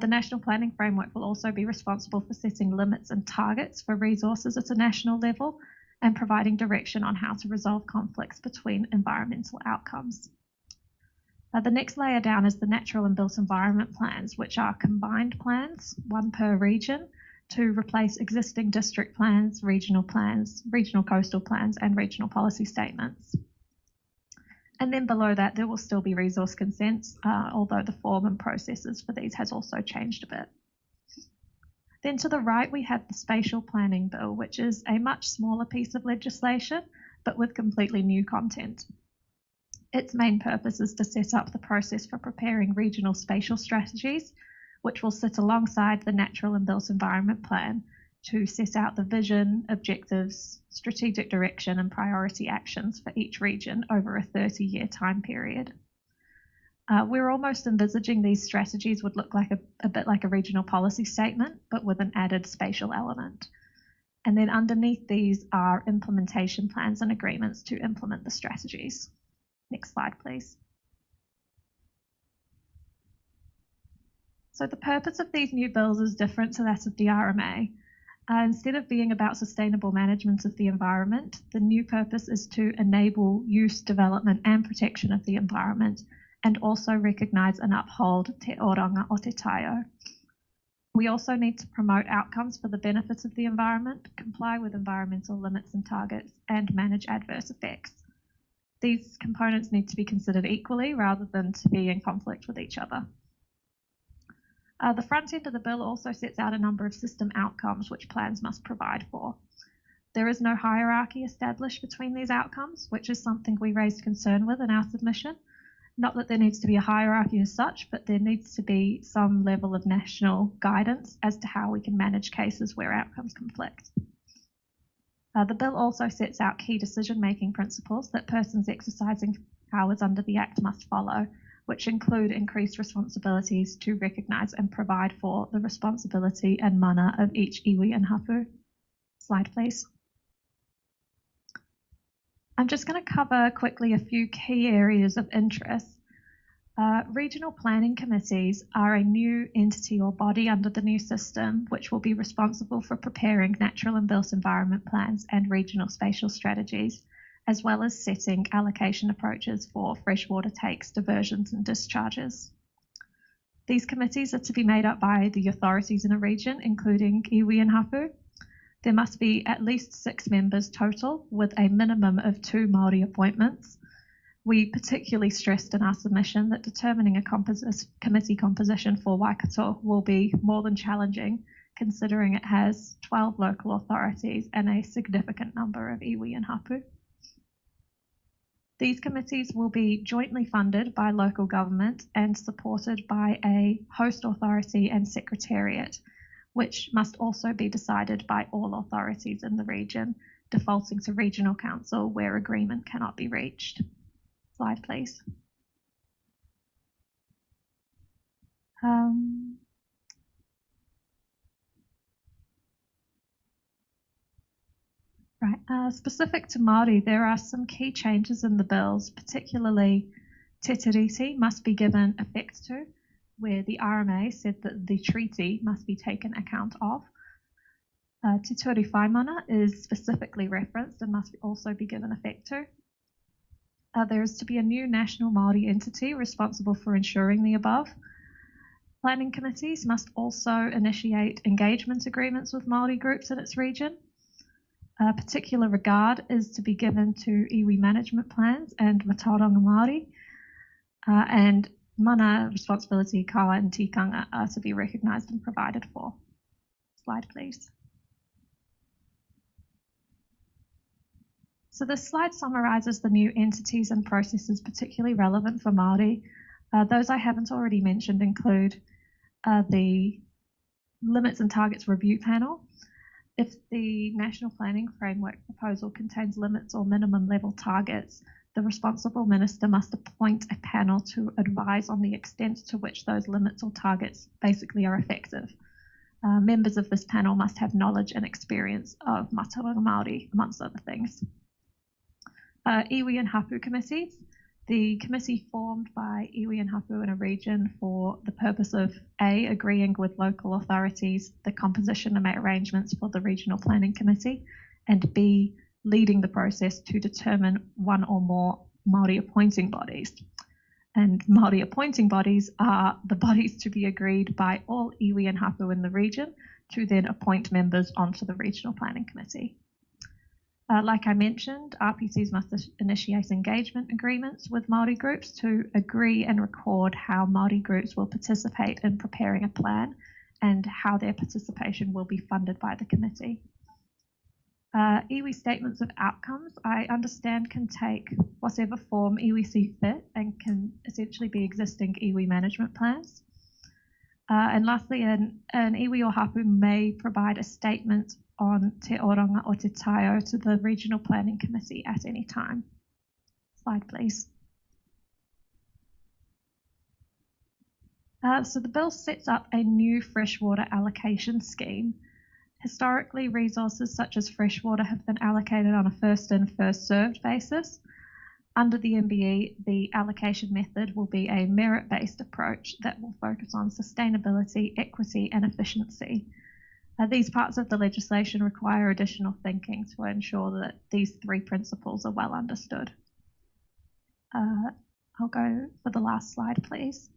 Speaker 17: The National Planning Framework will also be responsible for setting limits and targets for resources at a national level and providing direction on how to resolve conflicts between environmental outcomes. The next layer down is the Natural and Built Environment Plans, which are combined plans, 1 per region, to replace existing district plans, regional coastal plans, and regional policy statements. And then below that, there will still be resource consents, although the form and processes for these has also changed a bit. Then to the right, we have the Spatial Planning Bill, which is a much smaller piece of legislation, but with completely new content. Its main purpose is to set up the process for preparing regional spatial strategies, which will sit alongside the Natural and Built Environment Plan to set out the vision, objectives, strategic direction and priority actions for each region over a 30-year time period. We're almost envisaging these strategies would look like a bit like a regional policy statement, but with an added spatial element. And then underneath these are implementation plans and agreements to implement the strategies. Next slide, please. So the purpose of these new bills is different to that of the RMA. Instead of being about sustainable management of the environment, the new purpose is to enable use, development and protection of the environment, and also recognise and uphold te oranga o te taio. We also need to promote outcomes for the benefit of the environment, comply with environmental limits and targets, and manage adverse effects. These components need to be considered equally rather than to be in conflict with each other. The front end of the bill also sets out a number of system outcomes which plans must provide for. There is no hierarchy established between these outcomes, which is something we raised concern with in our submission. Not that there needs to be a hierarchy as such, but there needs to be some level of national guidance as to how we can manage cases where outcomes conflict. The bill also sets out key decision-making principles that persons exercising powers under the Act must follow, which include increased responsibilities to recognise and provide for the responsibility and mana of each iwi and hapu. Slide, please. I'm just going to cover quickly a few key areas of interest. Regional planning committees are a new entity or body under the new system, which will be responsible for preparing natural and built environment plans and regional spatial strategies, as well as setting allocation approaches for freshwater takes, diversions and discharges. These committees are to be made up by the authorities in a region, including iwi and hapu. There must be at least 6 members total, with a minimum of 2 Māori appointments. We particularly stressed in our submission that determining a committee composition for Waikato will be more than challenging, considering it has 12 local authorities and a significant number of iwi and hapu. These committees will be jointly funded by local government and supported by a host authority and secretariat, which must also be decided by all authorities in the region, defaulting to regional council where agreement cannot be reached. Slide, please. Specific to Māori, there are some key changes in the bills, particularly te tiriti must be given effect to, where the RMA said that the treaty must be taken account of. Te ture whaimana is specifically referenced and must also be given effect to. There is to be a new national Māori entity responsible for ensuring the above. Planning committees must also initiate engagement agreements with Māori groups in its region. Particular regard is to be given to iwi management plans and matauranga Māori, and mana responsibility, kawa and tikanga are to be recognised and provided for. Slide, please. So this slide summarises the new entities and processes particularly relevant for Māori. Those I haven't already mentioned include the Limits and Targets Review Panel. If the National Planning Framework proposal contains limits or minimum level targets, the responsible minister must appoint a panel to advise on the extent to which those limits or targets basically are effective. Members of this panel must have knowledge and experience of matauranga Māori, amongst other things. Iwi and Hapu committees. The committee formed by iwi and hapu in a region for the purpose of A, agreeing with local authorities the composition and arrangements for the regional planning committee, and B, leading the process to determine one or more Māori appointing bodies. And Māori appointing bodies are the bodies to be agreed by all iwi and hapu in the region to then appoint members onto the regional planning committee. Like I mentioned, RPCs must initiate engagement agreements with Māori groups to agree and record how Māori groups will participate in preparing a plan and how their participation will be funded by the committee. Iwi statements of outcomes, I understand, can take whatever form iwi see fit and can essentially be existing iwi management plans. And lastly, an iwi or hapu may provide a statement on te oranga or te taio to the Regional Planning Committee at any time. Slide, please. So the bill sets up a new freshwater allocation scheme. Historically, resources such as freshwater have been allocated on a first-in, first-served basis. Under the MBE, the allocation method will be a merit-based approach that will focus on sustainability, equity, and efficiency. These parts of the legislation require additional thinking to ensure that these three principles are well understood. I'll go for the last slide, please.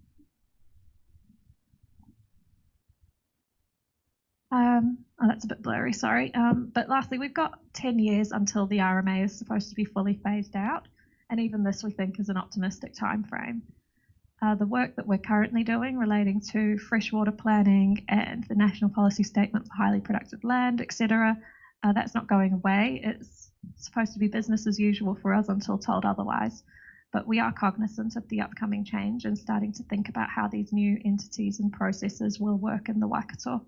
Speaker 17: Oh, that's a bit blurry, sorry. But lastly, we've got 10 years until the RMA is supposed to be fully phased out, and even this we think is an optimistic time frame. The work that we're currently doing relating to freshwater planning and the National Policy Statement for Highly Productive Land, etc., that's not going away. It's supposed to be business as usual for us until told otherwise. But we are cognizant of the upcoming change and starting to think about how these new entities and processes will work in the Waikato.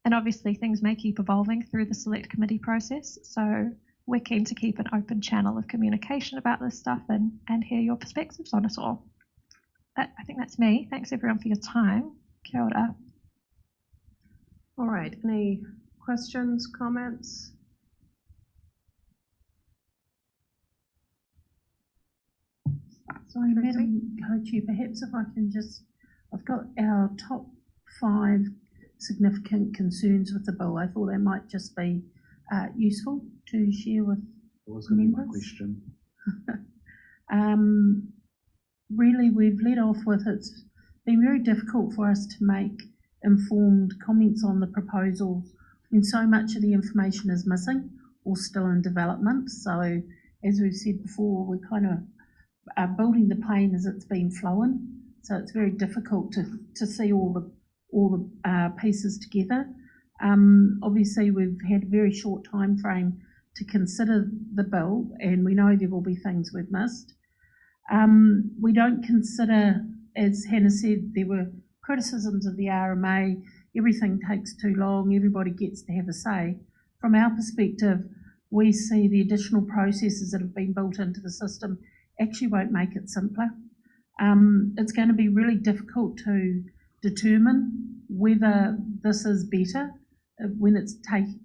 Speaker 17: And obviously things may keep evolving through the select committee process, so we're keen to keep an open channel of communication about this stuff and hear your perspectives on it all. I think that's me. Thanks everyone for your time. Kia ora.
Speaker 3: All right, any questions, comments?
Speaker 8: Sorry, Madam Co-Chair, perhaps if I can just, I've got our top 5 significant concerns with the bill. I thought they might just be useful to share with members. That was going to be my question. Really, we've led off with it's been very difficult for us to make informed comments on the proposals when so much of the information is missing or still in development. So, as we've said before, we're kind of building the plane as it's been flown, so it's very difficult to see all the pieces together. Obviously, we've had a very short time frame to consider the bill, and we know there will be things we've missed. We don't consider, as Hannah said, there were criticisms of the RMA, everything takes too long, everybody gets to have a say. From our perspective, we see the additional processes that have been built into the system actually won't make it simpler. It's going to be really difficult to determine whether this is better when it's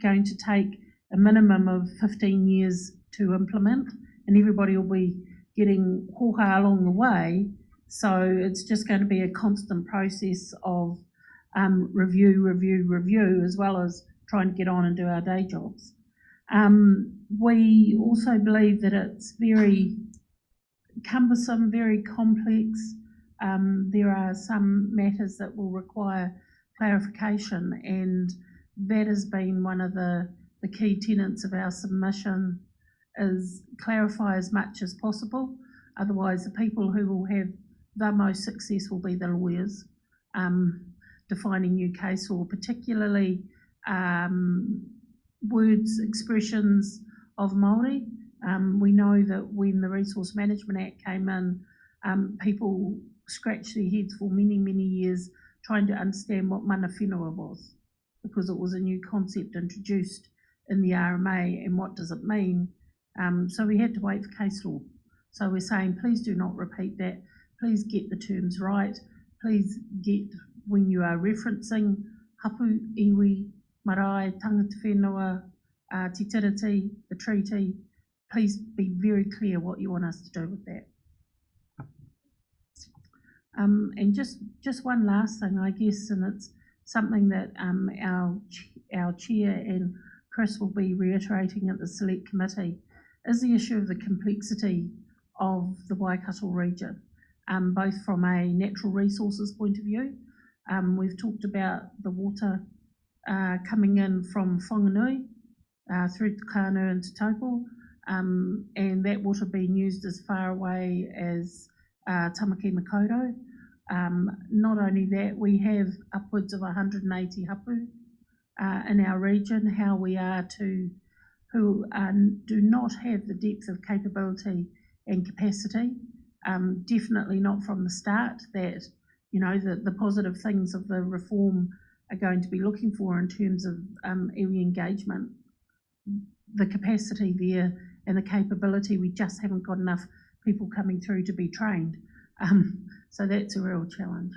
Speaker 8: going to take a minimum of 15 years to implement, and everybody will be getting hoha along the way. So it's just going to be a constant process of review, as well as trying to get on and do our day jobs. We also believe that it's very cumbersome, very complex. There are some matters that will require clarification, and that has been one of the key tenets of our submission, is clarify as much as possible. Otherwise, the people who will have the most success will be the lawyers defining new case law, particularly words, expressions of Māori. We know that when the Resource Management Act came in, people scratched their heads for many, many years trying to understand what mana whenua was, because it was a new concept introduced in the RMA, and what does it mean? So we had to wait for case law. So we're saying, please do not repeat that. Please get the terms right. Please get, when you are referencing hapu, iwi, marae, tangata whenua, te tiriti, the treaty, please be very clear what you want us to do with that. And just one last thing, I guess, and it's something that our chair and Chris will be reiterating at the select committee, is the issue of the complexity of the Waikato region, both from a natural resources point of view. We've talked about the water coming in from Whanganui through Te Kānu and Te Taupo, and that water being used as far away as Tamaki Makaurau. Not only that, we have upwards of 180 hapu in our region. How we are who do not have the depth of capability and capacity, definitely not from the start, that, you know, the positive things of the reform are going to be looking for in terms of iwi engagement. The capacity there and the capability, we just haven't got enough people coming through to be trained. So that's a real challenge.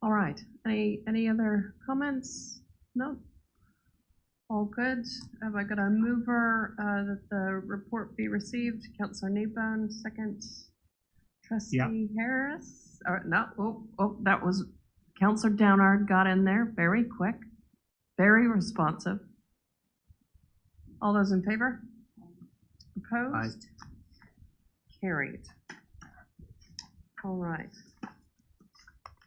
Speaker 3: All right, any other comments? No? All good. Have I got a mover that the report be received? Councillor Kneebone, second. Trustee Harris? No, that was Councillor Downard got in there very quick, very responsive. All those in favor? Opposed? Aye. Carried. All right.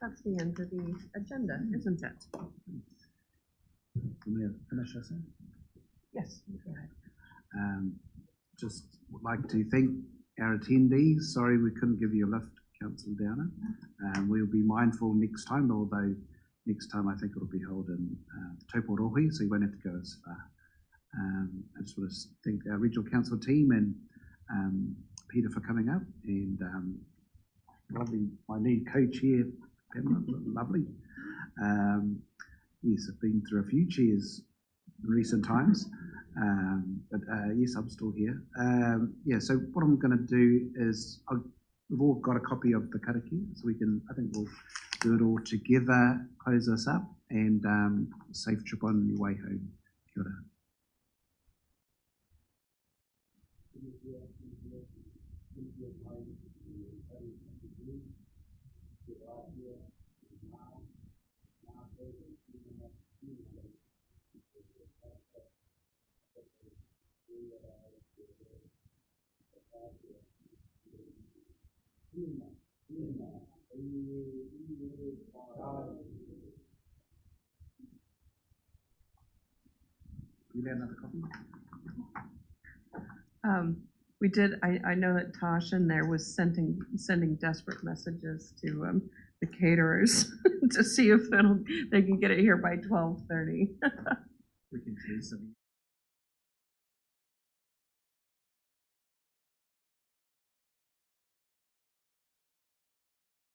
Speaker 3: That's the end of the agenda, isn't it?
Speaker 4: Can we finish this in?
Speaker 3: Yes, go ahead.
Speaker 4: Just would like to thank our attendees. Sorry we couldn't give you a lift, Councillor Downer. We'll be mindful next time, although next time I think it'll be held in Tūwharetoa, so you won't have to go as far. I just want to thank our regional council team and Peter for coming up, and lovely, my lead co-chair, Pamela, lovely. Yes, I've been through a few chairs in recent times, but yes, I'm still here. Yeah, so what I'm going to do is, we've all got a copy of the karakia, so we can, I think we'll do it all together, close this up, and safe trip on your way home. Kia ora. You have another copy?
Speaker 3: We did, I know that Tosh in there was sending desperate messages to the caterers to see if they can get it here by 12:30.
Speaker 4: We can see some.